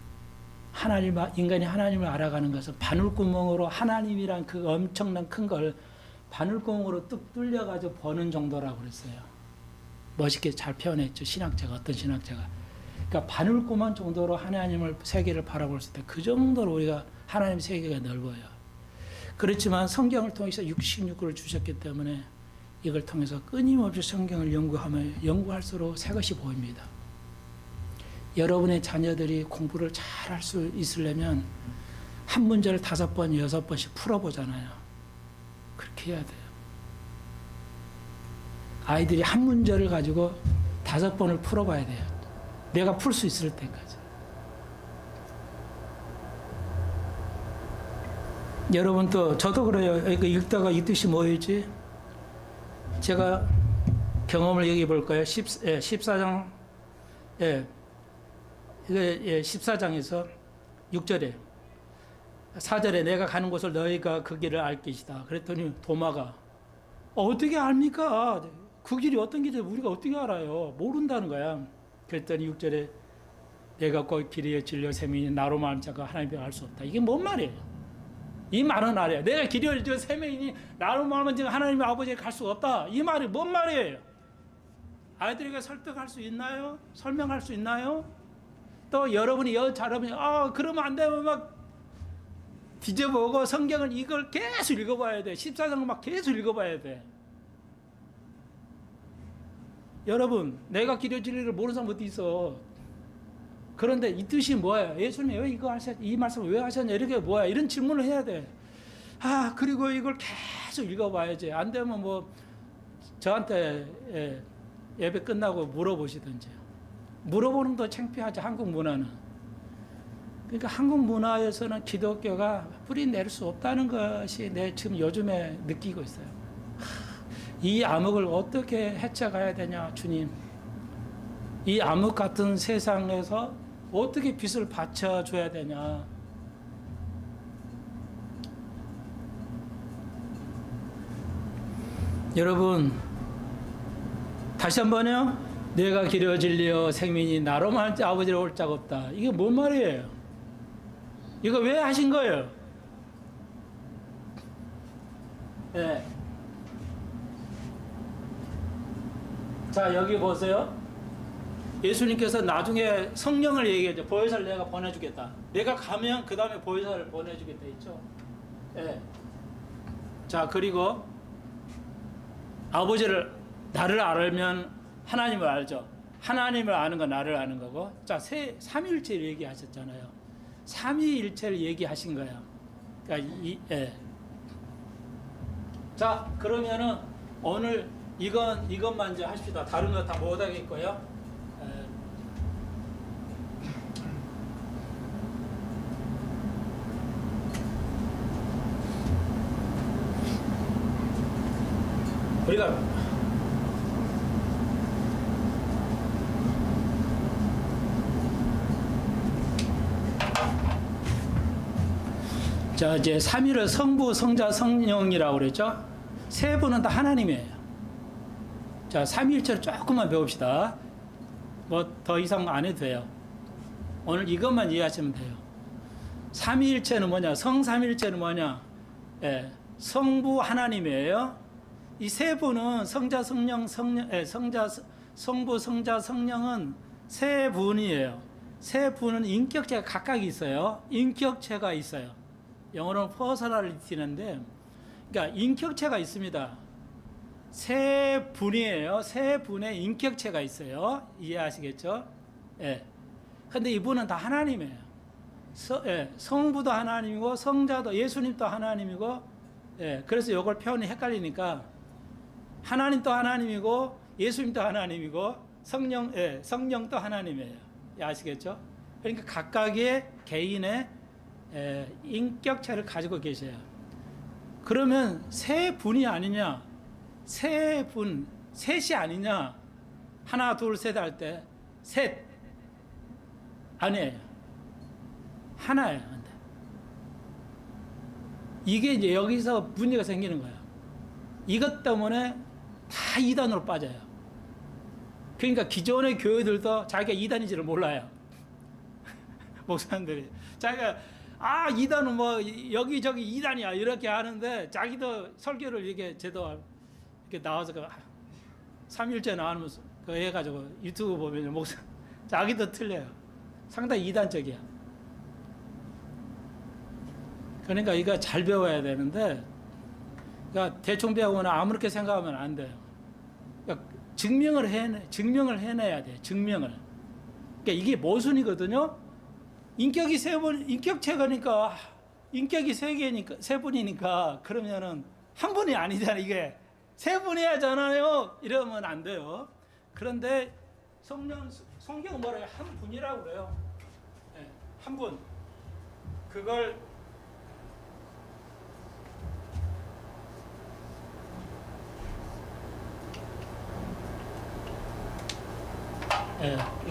인간이 하나님을 알아가는 것은 바늘구멍으로 하나님이란 그 엄청난 큰 걸 바늘구멍으로 뚝 뚫려가지고 보는 정도라고 그랬어요. 멋있게 잘 표현했죠. 신학자가, 어떤 신학자가. 그러니까 바늘구멍 정도로 하나님을 세계를 바라볼 수 있다. 그 정도로 우리가 하나님 세계가 넓어요. 그렇지만 성경을 통해서 66권을 주셨기 때문에 이걸 통해서 끊임없이 성경을 연구할수록 새 것이 보입니다. 여러분의 자녀들이 공부를 잘 할 수 있으려면 한 문제를 5번, 6번씩 풀어보잖아요. 그렇게 해야 돼요. 아이들이 한 문제를 가지고 5번을 풀어봐야 돼요. 내가 풀 수 있을 때까지. 여러분 또 저도 그래요. 읽다가 이 뜻이 뭐였지? 제가 경험을 얘기해 볼까요? 14장 14장에서 6절에 4절에 내가 가는 곳을 너희가 그 길을 알 것이다. 그랬더니 도마가 어떻게 압니까? 그 길이 어떤 길인지 우리가 어떻게 알아요? 모른다는 거야. 그랬더니 6절에 내가 곧 길이요 진리요 생명이니 나로 말하는 자가 하나님을 알 수 없다. 이게 뭔 말이에요? 이 말은 알아요. 내가 길이요 진리요 생명이니 나로 말하는 자가 하나님의 아버지에 갈 수 없다. 이 말이 뭔 말이에요? 아이들에게 설득할 수 있나요? 설명할 수 있나요? 또 여러분이 여러분이 그러면 안 되면 막 뒤져보고 성경을 이걸 계속 읽어봐야 돼. 14장을 막 계속 읽어봐야 돼. 여러분 내가 길이요 진리를 모르는 사람 어디 있어? 그런데 이 뜻이 뭐예요? 예수님이 왜 이거 하셨? 이 말씀을 왜 하셨냐? 이렇게 뭐야? 이런 질문을 해야 돼. 그리고 이걸 계속 읽어봐야지. 안 되면 뭐 저한테 예배 끝나고 물어보시든지. 물어보는 더 창피하지. 한국 문화는. 그러니까 한국 문화에서는 기독교가 뿌리 내릴 수 없다는 것이 내 지금 요즘에 느끼고 있어요. 이 암흑을 어떻게 헤쳐가야 되냐, 주님. 이 암흑 같은 세상에서 어떻게 빛을 받쳐줘야 되냐. 여러분 다시 한번요. 내가 길이요 진리요 생명이 나로만 아버지를 올 자가 없다. 이게 뭔 말이에요? 이거 왜 하신 거예요? 네. 자, 여기 보세요. 예수님께서 나중에 성령을 얘기했죠. 보혜사를 내가 보내주겠다. 내가 가면 그 다음에 보혜사를 보내주겠다 했죠. 네. 자, 그리고 아버지를 나를 알면 하나님을 알죠. 하나님을 아는 건 나를 아는 거고. 자, 삼위일체를 얘기하셨잖아요. 삼위일체를 얘기하신 거야. 그러니까 예. 자, 그러면은 오늘 이것만 이제 하십시다. 다른 거 다 못 하겠고요. 우리가 자, 이제 삼위를 성부, 성자, 성령이라고 그랬죠. 세 분은 다 하나님이에요. 자, 삼위일체를 조금만 배웁시다. 뭐 더 이상 안 해도 돼요. 오늘 이것만 이해하시면 돼요. 삼위일체는 뭐냐? 성삼위일체는 뭐냐? 예, 성부 하나님이에요. 이 세 분은 성자, 성령, 성부, 성자, 성령은 세 분이에요. 세 분은 인격체가 각각 있어요. 인격체가 있어요. 영어로는 퍼스널리티인데, 그러니까 인격체가 있습니다. 세 분이에요. 세 분의 인격체가 있어요. 이해하시겠죠? 예. 근데 이분은 다 하나님이에요. 성부도 하나님이고, 성자도, 예수님도 하나님이고, 예. 그래서 이걸 표현이 헷갈리니까, 하나님도 하나님이고, 예수님도 하나님이고, 성령도 하나님이에요. 예, 아시겠죠? 그러니까 각각의 개인의 인격체를 가지고 계셔요. 그러면 세 분이 아니냐? 세 분, 셋이 아니냐? 하나, 둘, 셋 할 때, 셋. 아니에요. 하나예요. 이게 이제 여기서 문제가 생기는 거예요. 이것 때문에 다 이단으로 빠져요. 그러니까 기존의 교회들도 자기가 이단인지를 몰라요. 목사님들이. 자기가, 이단은 뭐, 여기저기 이단이야. 이렇게 하는데, 자기도 설교를 이렇게 제도 이렇게 나와서 삼일째 나오면서 그거 해가지고 유튜브 보면 목사 자기도 틀려요. 상당히 이단적이야. 그러니까 이거 잘 배워야 되는데, 그러니까 대충 배우거나 아무렇게 생각하면 안 돼요. 그러니까 증명을 해내야 돼. 증명을. 그러니까 이게 모순이거든요. 인격이 인격체가니까 인격이 세 분이니까 그러면은 한 분이 아니잖아. 이게 세 분이야잖아요. 이러면 안 돼요. 그런데 성경은 뭐래요? 한 분이라고 그래요. 네, 한 분. 그걸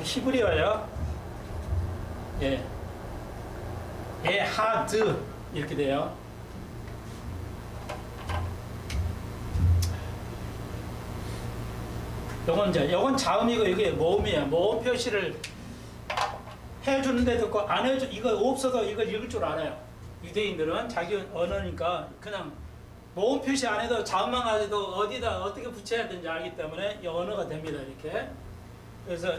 히브리어예요. 예, 에하드 이렇게 돼요. 요건 자음이고 이게 모음이에요. 모음 표시를 해주는데도 있고 안 해주 이거 없어도 이걸 읽을 줄 알아요. 유대인들은 자기 언어니까 그냥 모음 표시 안 해도 자음만 가지고 어디다 어떻게 붙여야 되는지 알기 때문에 이 언어가 됩니다. 이렇게. 그래서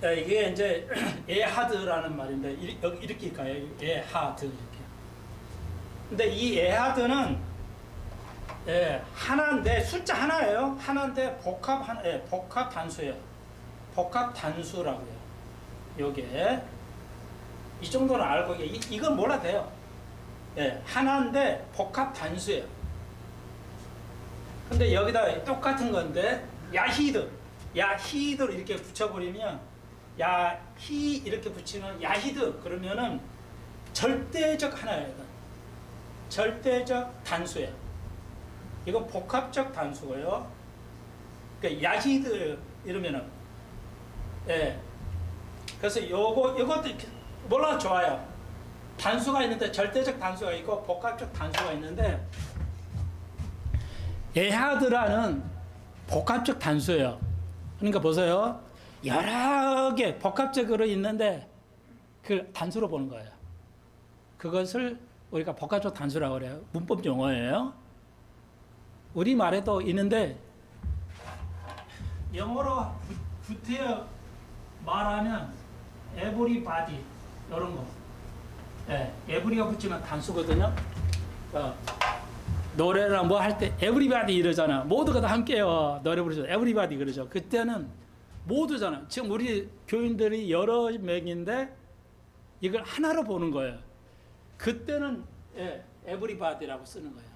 이게 이제 에하드라는 말인데 여기 이렇게 가요. 에하드 이렇게. 근데 이 에하드는 하나인데 숫자 하나예요. 하나인데 복합 단수예요. 복합 단수라고 해요. 요게 이 정도는 알고 이건 몰라도 돼요. 하나인데 복합 단수예요. 근데 여기다 똑같은 건데 야히드를 이렇게 붙여버리면 야히 이렇게 붙이면 야히드 그러면은 절대적 하나예요. 이건. 절대적 단수예요. 이건 복합적 단수고요. 그러니까 야히드 이러면은 그래서 요것도 몰라 좋아요. 단수가 있는데 절대적 단수가 있고 복합적 단수가 있는데 에하드라는 복합적 단수예요. 그러니까 보세요. 여러 개 복합적으로 있는데 그걸 단수로 보는 거예요. 그것을 우리가 복합적 단수라고 그래요. 문법 용어예요. 우리말에도 있는데 영어로 붙여 말하면 everybody 이런 거. 예, every가 붙이면 단수거든요. 노래랑 뭐 할 때 everybody 이러잖아. 모두가 다 함께요. 노래 부르죠. everybody 그러죠. 그때는 모두잖아. 지금 우리 교인들이 여러 명인데 이걸 하나로 보는 거예요. 그때는 예, everybody라고 쓰는 거예요.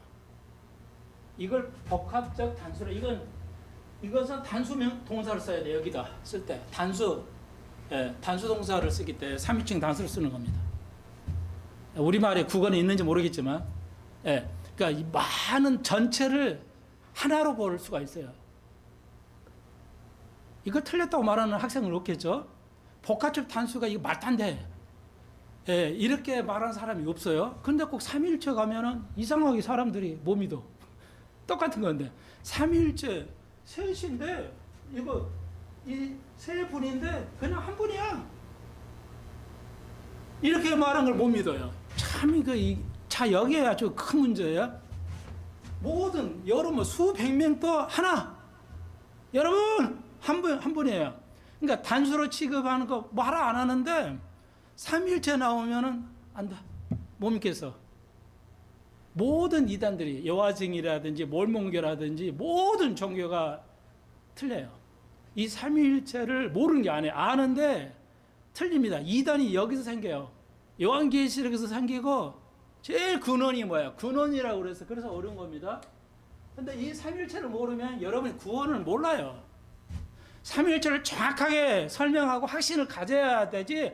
이걸 복합적 단수로 이것은 단수명 동사를 써야 돼. 여기다 쓸 때 단수 단수 동사를 쓰기 때문에 3인칭 단수를 쓰는 겁니다. 우리말에 국어는 있는지 모르겠지만 그러니까 이 많은 전체를 하나로 볼 수가 있어요. 이거 틀렸다고 말하는 학생은 없겠죠. 복합적 단수가 이거 말도 안 돼. 이렇게 말하는 사람이 없어요. 근데 꼭 삼위일체 가면은 이상하게 사람들이 못 믿어. 똑같은 건데 삼위일체 셋인데 이거 이 세 분인데 그냥 한 분이야. 이렇게 말하는 걸 못 믿어요. 참 이거 여기에 아주 큰 문제예요. 모든 여러분 수백 명도 하나. 여러분 한 분이에요. 그러니까 단수로 취급하는 거 말 안 하는데 삼위일체 나오면은 안 돼. 못 믿겠어. 모든 이단들이 여화증이라든지 몰몬교라든지 모든 종교가 틀려요. 이 삼위일체를 모르는 게 아니에요. 아는데 틀립니다. 이단이 여기서 생겨요. 요한계시록에서 생기고 제일 근원이 뭐야? 근원이라고 그래서 어려운 겁니다. 근데 이 삼위일체를 모르면 여러분이 구원을 몰라요. 삼위일체를 정확하게 설명하고 확신을 가져야 되지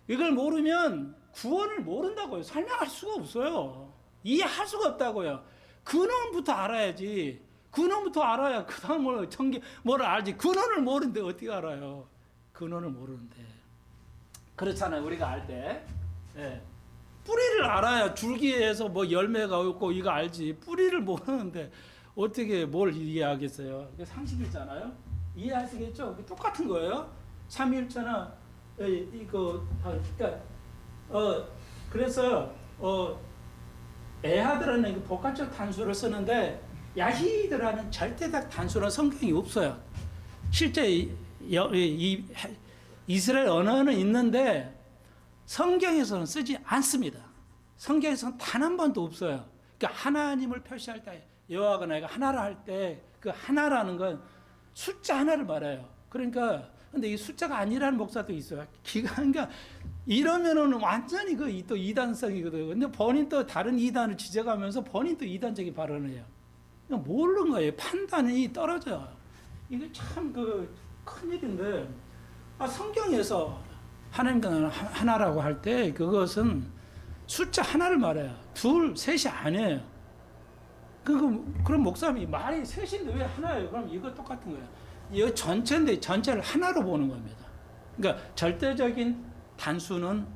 이걸 모르면 구원을 모른다고요. 설명할 수가 없어요. 이해할 수가 없다고요. 근원부터 알아야지. 근원부터 알아야 그 다음 뭘 알지. 근원을 모르는데 어떻게 알아요? 근원을 모르는데. 그렇잖아요. 우리가 알 때. 뿌리를 알아야 줄기에서 뭐 열매가 없고 이거 알지. 뿌리를 모르는데 어떻게 뭘 이해하겠어요? 상식이잖아요. 이해하시겠죠? 똑같은 거예요. 삼위일체나 이거 그러니까 그래서 에하드라는 복합적 단수를 쓰는데 야히드라는 절대적 단수는 성경이 없어요. 실제 이스라엘 언어는 있는데 성경에서는 쓰지 않습니다. 성경에서는 단 한 번도 없어요. 그러니까 하나님을 표시할 때 여호와가 내가 하나라 할 때 그 하나라는 건 숫자 하나를 말해요. 그러니까 근데 이 숫자가 아니라는 목사도 있어요. 그러니까 이러면은 완전히 또 이단성이거든요. 근데 본인 또 다른 이단을 지적하면서 본인 또 이단적인 발언을 해요. 그냥 모르는 거예요. 판단이 떨어져. 이게 참 큰일인데 성경에서 하나님과 하나라고 할 때 그것은 숫자 하나를 말해요. 둘, 셋이 아니에요. 그럼 목사님이 말이 셋인데 왜 하나예요? 그럼 이거 똑같은 거예요. 이 전체인데 전체를 하나로 보는 겁니다. 그러니까 절대적인 단수는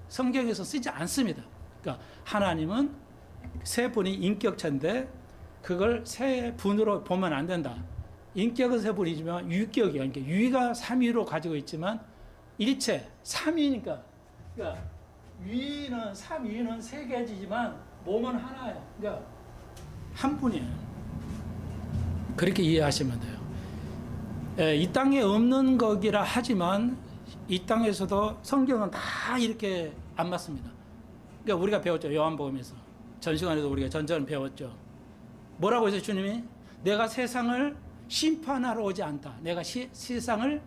성경에서 쓰지 않습니다. 그러니까 하나님은 세 분이 인격체인데 그걸 세 분으로 보면 안 된다. 인격은 세 분이지만 유격이야. 그러니까 유가 삼위로 가지고 있지만 일체 삼위니까 그러니까 삼위는 세 개지만 몸은 하나예요. 그러니까 한 분이에요. 그렇게 이해하시면 돼요. 이 땅에 없는 거기라 하지만 이 땅에서도 성경은 다 이렇게 안 맞습니다. 그러니까 우리가 배웠죠. 요한복음에서. 전 시간에도 우리가 전전 배웠죠. 뭐라고 해서 주님이 내가 세상을 심판하러 오지 않다. 내가 세상을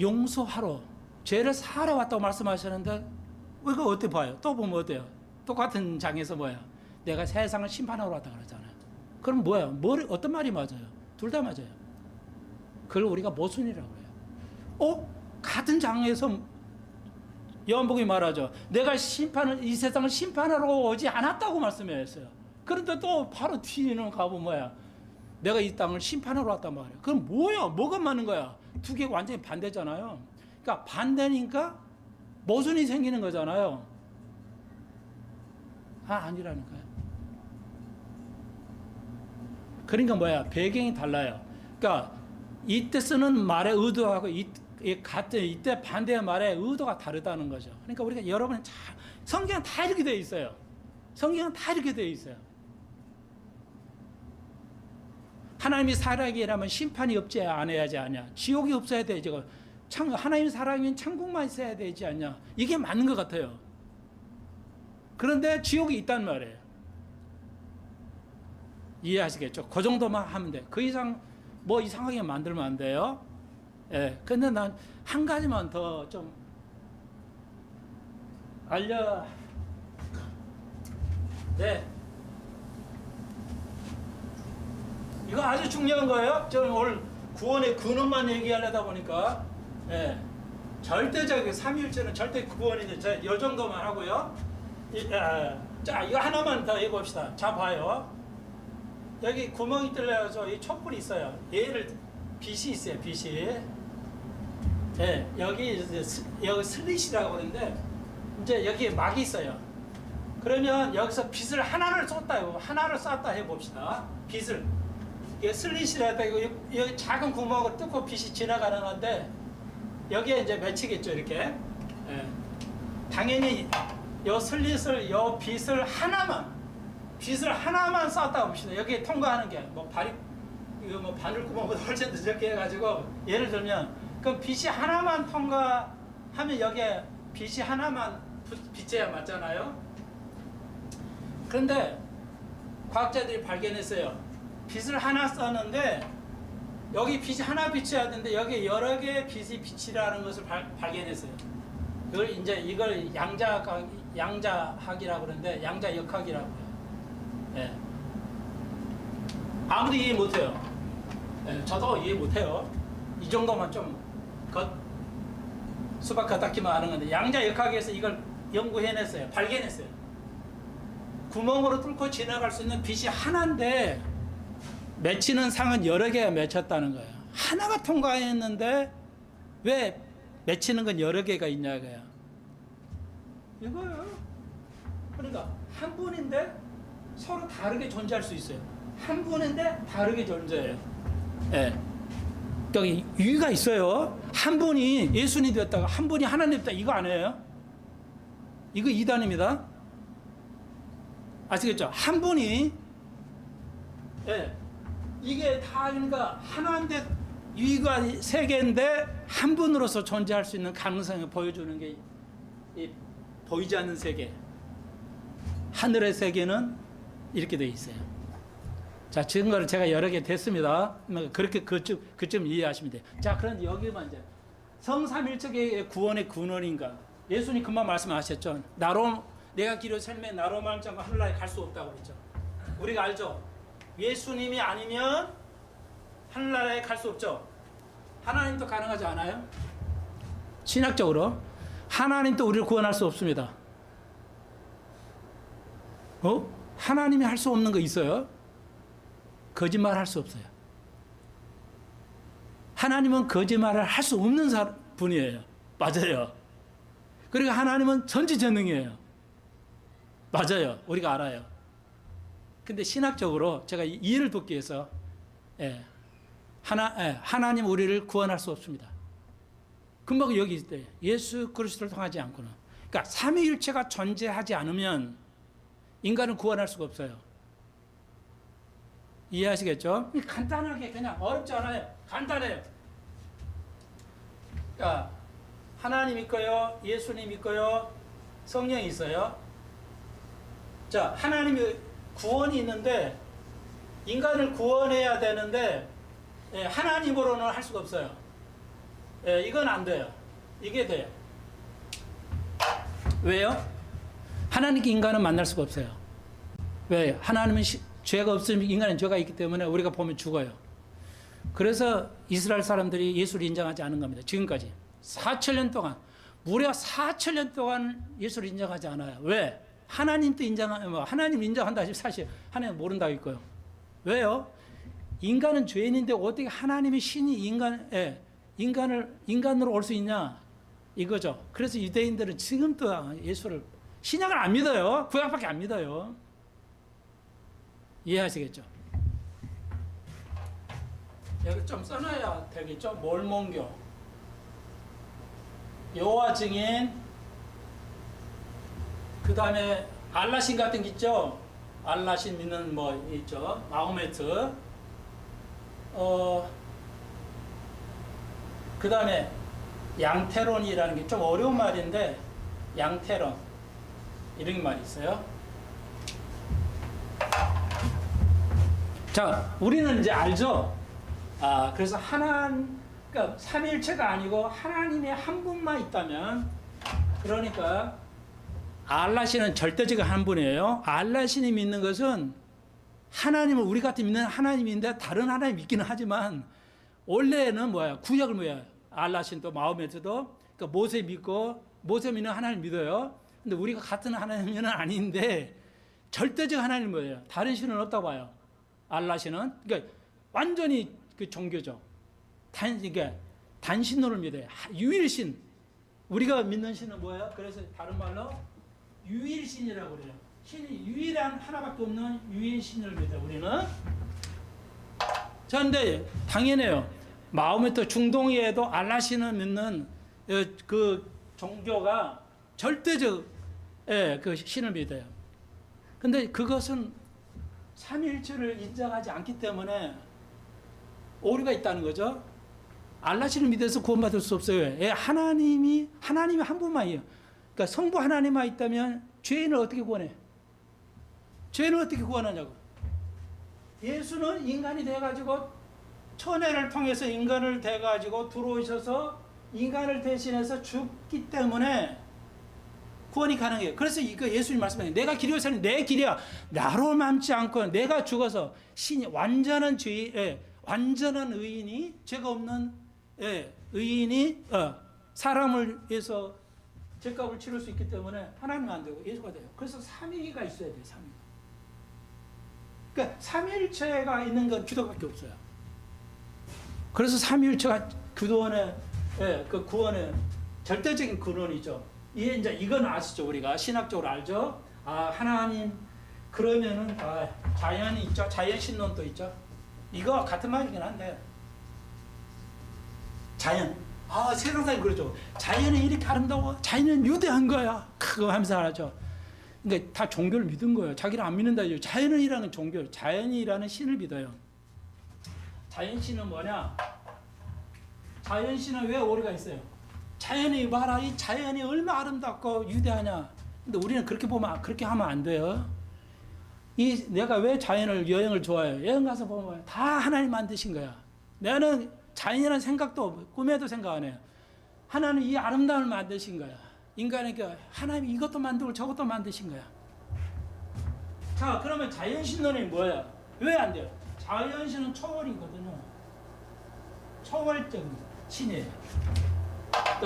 용서하러 죄를 사하러 왔다고 말씀하셨는데 이거 어떻게 봐요? 또 보면 어때요? 똑같은 장에서 뭐야? 내가 세상을 심판하러 왔다 그러잖아요. 그럼 뭐야? 어떤 말이 맞아요? 둘 다 맞아요. 그걸 우리가 모순이라고 해요. 같은 장에서 요한복음이 말하죠. 내가 이 세상을 심판하러 오지 않았다고 말씀했어요. 그런데 또 바로 뒤에는 가보면 뭐야? 내가 이 땅을 심판하러 왔단 말이에요. 그럼 뭐야? 뭐가 맞는 거야? 두 개가 완전히 반대잖아요. 그러니까 반대니까 모순이 생기는 거잖아요. 아니라는 거예요. 그러니까 뭐야? 배경이 달라요. 그러니까 이때 쓰는 말의 의도하고 같은 이때 반대의 말의 의도가 다르다는 거죠. 그러니까 우리가 여러분 성경은 다 이렇게 되어 있어요. 성경은 다 이렇게 되어 있어요. 하나님이 사랑이라면 심판이 없지 않아야지 않냐? 지옥이 없어야 되지. 하나님 사랑이면 천국만 있어야 되지 않냐? 이게 맞는 것 같아요. 그런데 지옥이 있단 말이에요. 이해하시겠죠? 그 정도만 하면 돼. 그 이상 뭐 이상하게 만들면 안 돼요. 예. 근데 난 한 가지만 더 좀 네. 이거 아주 중요한 거예요. 저는 오늘 구원의 근원만 얘기하려다 보니까, 예. 절대적인 삼위일체는 절대 구원인데, 이 정도만 하고요. 자, 이거 하나만 더 해봅시다. 자, 봐요. 여기 구멍이 뚫려서 이 촛불이 있어요. 얘를 빛이 있어요. 빛이. 예, 여기 슬릿이라고 그러는데 이제 여기에 막이 있어요. 그러면 여기서 빛을 하나를 쐈다 해봅시다. 빛을. 이게 슬릿이라 해도 여기 작은 구멍을 뚫고 빛이 지나가는 건데 여기에 이제 맺히겠죠, 이렇게. 예. 당연히 요 슬릿을 요 빛을 하나만 쐈다 봅시다. 여기에 통과하는 게 이거 뭐 바늘구멍보다 훨씬 더 적게 해가지고 예를 들면 그럼 빛이 하나만 통과하면 여기에 빛이 하나만 빛이야 맞잖아요. 그런데 과학자들이 발견했어요. 빛을 하나 쐈는데 여기 빛이 하나 비춰야 되는데 여기 여러 개의 빛이 비치라는 것을 발견했어요. 이걸 양자학이라고 그러는데 양자역학이라고 해요. 예. 아무도 이해 못해요. 예, 저도 이해 못해요. 이 정도만 좀 수박과 닦기만 하는 건데 양자역학에서 이걸 연구해냈어요. 발견했어요. 구멍으로 뚫고 지나갈 수 있는 빛이 하나인데 맺히는 상은 여러 개가 맺혔다는 거예요. 하나가 통과했는데 왜 맺히는 건 여러 개가 있냐고요. 이거요. 그러니까 한 분인데 서로 다르게 존재할 수 있어요. 한 분인데 다르게 존재해요. 예. 여기 유의가 있어요. 한 분이 예수님이 되었다가 한 분이 하나님 됐다. 이거 아니에요? 이거 이단입니다. 아시겠죠? 한 분이 예. 이게 다 그러니까 하나인데 유의가 세 개인데 한 분으로서 존재할 수 있는 가능성을 보여주는 게 이 보이지 않는 세계. 하늘의 세계는 이렇게 되어 있어요. 자, 증거를 제가 여러 개 됐습니다. 그렇게 그쯤 이해하시면 돼요. 자, 그런데 여기만 이제 성삼일체의 구원의 근원인가? 예수님 금방 말씀하셨죠. 내가 길을 셀매 나로만 알지 않고 하늘나라에 갈 수 없다고 그랬죠. 우리가 알죠. 예수님이 아니면 하늘나라에 갈 수 없죠. 하나님도 가능하지 않아요? 신학적으로 하나님도 우리를 구원할 수 없습니다. 하나님이 할 수 없는 거 있어요? 거짓말 할 수 없어요. 하나님은 거짓말을 할 수 없는 분이에요. 맞아요. 그리고 하나님은 전지전능이에요. 맞아요. 우리가 알아요. 근데 신학적으로 제가 이해를 돕기 위해서 하나님 우리를 구원할 수 없습니다. 금방 여기 있대. 예수 그리스도를 통하지 않고는. 그러니까 삼위일체가 존재하지 않으면 인간은 구원할 수가 없어요. 이해하시겠죠? 간단하게 그냥 어렵지 않아요. 간단해요. 그러니까 하나님 있고요, 예수님 있고요, 성령이 있어요. 자, 하나님이 구원이 있는데 인간을 구원해야 되는데 하나님으로는 할 수가 없어요. 이건 안 돼요. 이게 돼요. 왜요? 하나님께 인간은 만날 수가 없어요. 왜? 하나님은 죄가 없으면 인간은 죄가 있기 때문에 우리가 보면 죽어요. 그래서 이스라엘 사람들이 예수를 인정하지 않은 겁니다. 지금까지 4,000년 동안 무려 4,000년 동안 예수를 인정하지 않아요. 왜? 하나님도 하나님 인정한다 하시면 사실 하나님 모른다고 있고요. 왜요? 인간은 죄인인데 어떻게 하나님의 신이 인간으로 올 수 있냐? 이거죠. 그래서 유대인들은 지금도 예수를 신약을 안 믿어요. 구약밖에 안 믿어요. 이해하시겠죠? 여기 좀 써놔야 되겠죠. 몰몬교, 여호와 증인, 그 다음에 알라신 같은 게 있죠. 알라신 믿는 뭐 있죠. 마호메트. 그 다음에 양테론이라는 게 좀 어려운 말인데, 양테론 이런 말이 있어요. 자, 우리는 이제 알죠. 그래서 그러니까 삼위일체가 아니고 하나님의 한 분만 있다면, 그러니까 알라신은 절대적인 한 분이에요. 알라신이 믿는 것은 하나님을 우리 같이 믿는 하나님인데 다른 하나님 믿기는 하지만 원래는 뭐야? 구약을 뭐야? 알라신도 마호메트도 그러니까 모세 믿고 모세 믿는 하나님 믿어요. 근데 우리가 같은 하나님은 아닌데 절대적 하나님 뭐예요? 다른 신은 없다고 봐요. 알라신은 그러니까 완전히 그 종교죠. 그러니까 단신론을 믿어요. 유일신. 우리가 믿는 신은 뭐예요? 그래서 다른 말로 유일신이라고 그래요. 신이 유일한 하나밖에 없는 유일신을 믿어요. 우리는. 자, 근데 당연해요. 마호메트 중동에도 알라신을 믿는 그 종교가 절대적 그 신을 믿어요. 근데 그것은 삼위일체를 인정하지 않기 때문에 오류가 있다는 거죠. 알라신을 믿어서 구원받을 수 없어요. 하나님이 한 분만이에요. 그러니까 성부 하나님만 있다면 죄인을 어떻게 구원해? 죄인을 어떻게 구원하냐고. 예수는 인간이 돼가지고 천혜를 통해서 인간을 돼가지고 들어오셔서 인간을 대신해서 죽기 때문에 구원이 가능해요. 그래서 이거 예수님 말씀하세요. 내가 길이요 산이 내 길이야. 나로 남지 않고 내가 죽어서 신이 완전한 완전한 의인이 죄가 없는 의인이 사람을 위해서 죄값을 치를 수 있기 때문에 하나님은 안 되고 예수가 돼요. 그래서 삼위가 있어야 돼요. 삼위. 그러니까 삼위일체가 있는 건 기도밖에 없어요. 그래서 삼위일체가 구원의 그 구원의 절대적인 근원이죠. 이제 이건 아시죠? 우리가 신학적으로 알죠? 하나님 그러면은 자연이 있죠. 자연신론도 있죠. 이거 같은 말이긴 한데 자연. 세상 사람이 그러죠. 자연이 이렇게 아름다워. 자연은 유대한 거야. 그거 하면서 알죠. 그러니까 다 종교를 믿은 거예요. 자기는 안 믿는다. 자연이라는 종교, 자연이라는 신을 믿어요. 자연신은 뭐냐? 자연신은 왜 오류가 있어요? 자연이 봐라. 이 자연이 얼마나 아름답고 유대하냐. 근데 우리는 그렇게 하면 안 돼요. 내가 왜 자연을 여행을 좋아해요? 여행 가서 보면 다 하나님 만드신 거야. 나는 자연이라는 생각도 꿈에도 생각 안 해요. 하나님 이 아름다움을 만드신 거야. 인간에게 하나님이 이것도 만들고 저것도 만드신 거야. 자, 그러면 자연신론이 뭐야? 왜 안 돼요? 자연신은 초월이거든요. 초월적인 신이에요.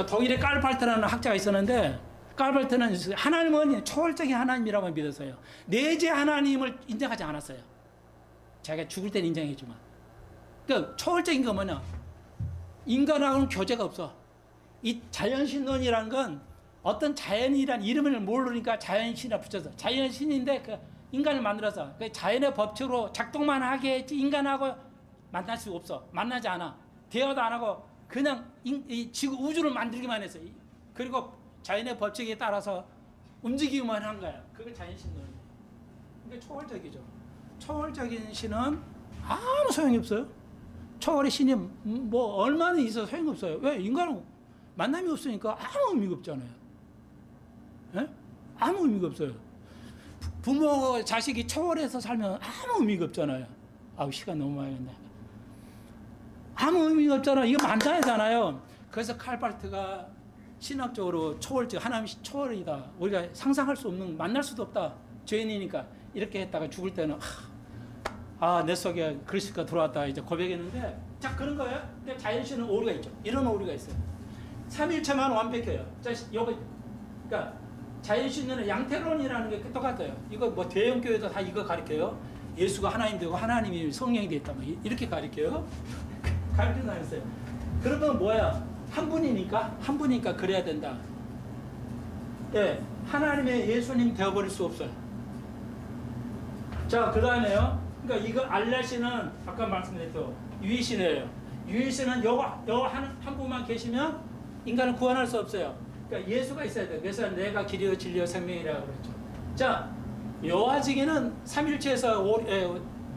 독일의 깔발트라는 학자가 있었는데 깔발트는 하나님은 초월적인 하나님이라고 믿었어요. 내재 하나님을 인정하지 않았어요. 자기가 죽을 때는 인정했지만. 그러니까 초월적인 거 뭐냐? 인간하고는 교제가 없어. 이 자연신론이라는 건 어떤 자연이란 이름을 모르니까 자연신이라 붙여서 자연신인데 그 인간을 만들어서 그 자연의 법칙으로 작동만 하게 했지 인간하고 만날 수가 없어. 만나지 않아. 대화도 안 하고 그냥 이 지구 우주를 만들기만 했어. 그리고 자연의 법칙에 따라서 움직이기만 한 거야. 그게 자연신론이에요. 그러니까 초월적이죠. 초월적인 신은 아무 소용이 없어요. 초월의 신이 뭐 얼마나 있어서 소용이 없어요. 왜? 인간은 만남이 없으니까 아무 의미가 없잖아요. 에? 아무 의미가 없어요. 부모와 자식이 초월해서 살면 아무 의미가 없잖아요. 시간 너무 많이 갔네. 아무 의미가 없잖아요. 이거 만장이잖아요. 그래서 칼발트가 신학적으로 초월적, 하나님이 초월이다. 우리가 상상할 수 없는, 만날 수도 없다. 죄인이니까 이렇게 했다가 죽을 때는 내 속에 그리스도가 들어왔다 이제 고백했는데, 자, 그런 거예요. 근데 자연신은 오류가 있죠. 이런 오류가 있어요. 삼일체만 완벽해요. 여기, 그러니까 자연신은 양태론이라는 게 똑같아요. 이거 뭐 대형교회도 다 이거 가르쳐요. 예수가 하나님 되고 하나님이 성령이 됐다. 뭐 이렇게 가르쳐요. 가르쳐 다녔어요. 그러면 뭐야? 한 분이니까 그래야 된다. 예, 하나님의 예수님 되어버릴 수 없어요. 자, 그 다음에요. 그러니까 이거 알라신은 아까 말씀드렸죠. 유일신이에요. 유일신은 한 분만 계시면 인간을 구원할 수 없어요. 그러니까 예수가 있어야 돼요. 그래서 내가 길이요 진리요 생명이라고 그랬죠. 자, 여호와 증인은 삼일체에서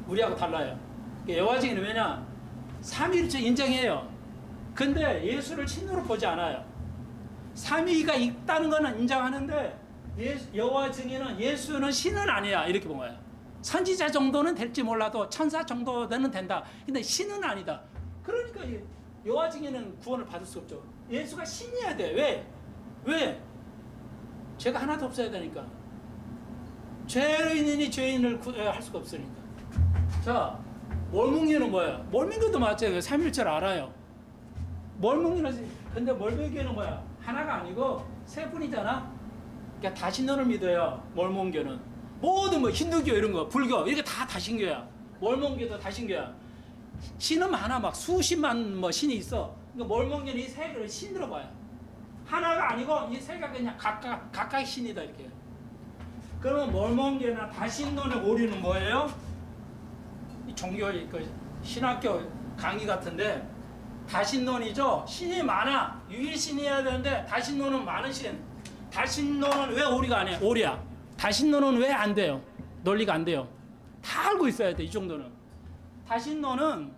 우리하고 달라요. 여호와 증인은 왜냐? 삼일체 인정해요. 근데 예수를 신으로 보지 않아요. 삼위가 있다는 거는 인정하는데 여호와 증인은 예수는 신은 아니야 이렇게 본 거예요. 선지자 정도는 될지 몰라도 천사 정도는 된다. 근데 신은 아니다. 그러니까 여호와 증인은 구원을 받을 수 없죠. 예수가 신이어야 돼. 왜? 죄가 하나도 없어야 되니까. 죄인이니 죄인을 할 수가 없으니까. 자, 몰뭉이는 뭐야? 몰뭉이도 마찬가지예요. 삼일체를 알아요. 몰뭉이는 근데 몰뭉이는 뭐야? 하나가 아니고 세 분이잖아. 그러니까 다신론을 믿어요. 몰몬교는 모든 뭐 힌두교 이런 거, 불교 이렇게 다 다신교야. 몰몬교도 다신교야. 신은 많아, 막 수십만 뭐 신이 있어. 그러니까 몰몬교는 이 세 개를 신으로 봐요. 하나가 아니고 이 세 개가 그냥 각각 신이다 이렇게. 그러면 몰몬교나 다신론의 오류는 뭐예요? 이 종교 신학교 강의 같은데 다신론이죠. 신이 많아. 유일신이어야 되는데 다신론은 많은 신. 다신론은 왜 오리가 안 해? 오리야. 다신론은 왜 안 돼요? 논리가 안 돼요. 다 알고 있어야 돼. 이 정도는. 다신론은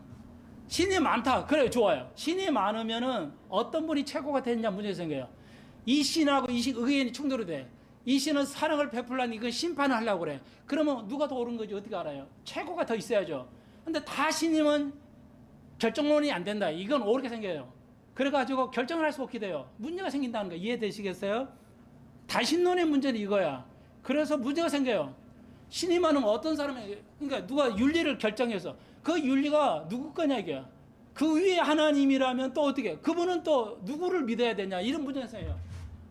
신이 많다. 그래 좋아요. 신이 많으면은 어떤 분이 최고가 되느냐 문제 생겨요. 이 신하고 이 신 의견이 충돌이 돼. 이 신은 사랑을 베풀라니 이거 심판을 하려고 그래. 그러면 누가 더 옳은 거지 어떻게 알아요? 최고가 더 있어야죠. 근데 다신이면 결정론이 안 된다. 이건 옳게 생겨요. 그래가지고 결정을 할 수 없게 돼요. 문제가 생긴다는 거 이해되시겠어요? 다신론의 문제는 이거야. 그래서 문제가 생겨요. 신이 많으면 어떤 사람이, 그러니까 누가 윤리를 결정해서 그 윤리가 누구 거냐 이게. 그 위에 하나님이라면 또 어떻게? 그분은 또 누구를 믿어야 되냐 이런 문제가 생겨요.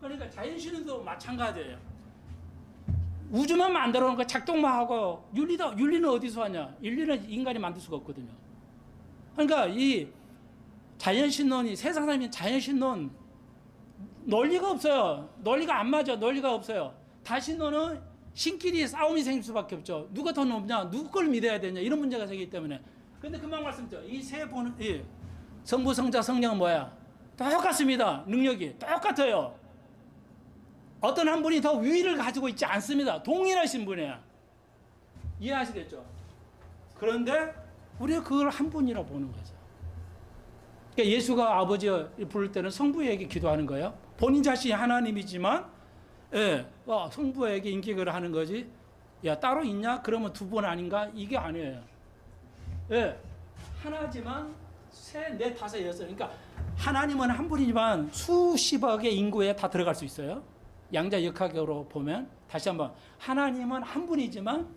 그러니까 자연신도 마찬가지예요. 우주만 만들어 놓은 거 작동만 하고 윤리는 어디서 하냐? 윤리는 인간이 만들 수가 없거든요. 그러니까 이 자연신론이 세상 사람이 자연신론 논리가 없어요. 논리가 안 맞아. 논리가 없어요. 다신론은 신끼리 싸움이 생길 수밖에 없죠. 누가 더 높냐? 누구 걸 믿어야 되냐? 이런 문제가 생기기 때문에. 근데 금방 말씀드렸죠. 이 세 분은 성부, 성자, 성령은 뭐야? 똑같습니다. 능력이 똑같아요. 어떤 한 분이 더 위를 가지고 있지 않습니다. 동일하신 분이야. 이해하시겠죠? 그런데 우리가 그걸 한 분이라고 보는 거죠. 그러니까 예수가 아버지 부를 때는 성부에게 기도하는 거예요. 본인 자신이 하나님이지만 성부에게 인격을 하는 거지. 야 따로 있냐? 그러면 두 분 아닌가? 이게 아니에요. 하나지만 셋, 넷, 다섯, 여섯. 그러니까 하나님은 한 분이지만 수십억의 인구에 다 들어갈 수 있어요. 양자 역학으로 보면 다시 한번 하나님은 한 분이지만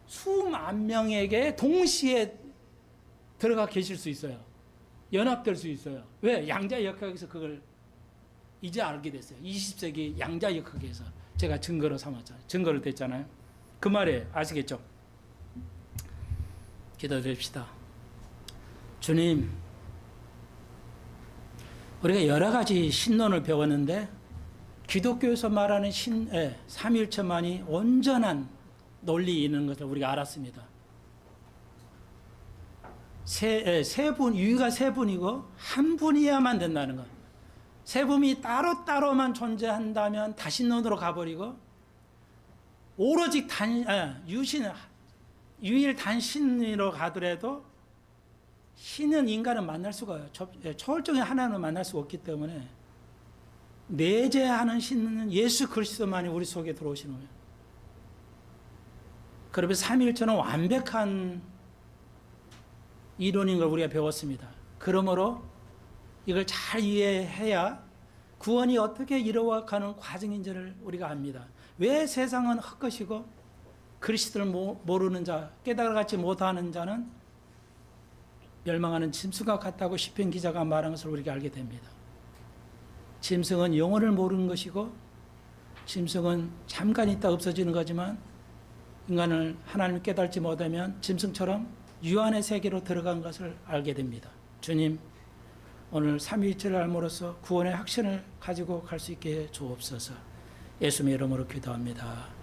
수만 명에게 동시에 들어가 계실 수 있어요. 연합될 수 있어요. 왜? 양자 역학에서 그걸 이제 알게 됐어요. 20세기 양자 역학에서 제가 증거로 삼았잖아요. 증거를 댔잖아요. 그 말에 아시겠죠? 기도드립시다. 주님, 우리가 여러 가지 신론을 배웠는데 기독교에서 말하는 삼일체만이 온전한 논리 있는 것을 우리가 알았습니다. 유의가 세 분이고 한 분이어야만 된다는 것. 세 분이 따로따로만 존재한다면 다신론으로 가버리고 오로지 유일 단신으로 가더라도 신은 인간은 만날 수가 초월적인 하나는 만날 수가 없기 때문에 내재하는 신은 예수 그리스도만이 우리 속에 들어오시는 거예요. 그러면 삼일체는 완벽한 이론인 걸 우리가 배웠습니다. 그러므로 이걸 잘 이해해야 구원이 어떻게 이루어가는 과정인지를 우리가 압니다. 왜 세상은 헛것이고 그리스도를 모르는 자, 깨달아가지 못하는 자는 멸망하는 짐승과 같다고 시편 기자가 말한 것을 우리가 알게 됩니다. 짐승은 영혼을 모르는 것이고 짐승은 잠깐 있다 없어지는 거지만 인간을 하나님을 깨달지 못하면 짐승처럼 유한의 세계로 들어간 것을 알게 됩니다. 주님, 오늘 삼위일체를 알므로써 구원의 확신을 가지고 갈 수 있게 해 주옵소서. 예수님의 이름으로 기도합니다.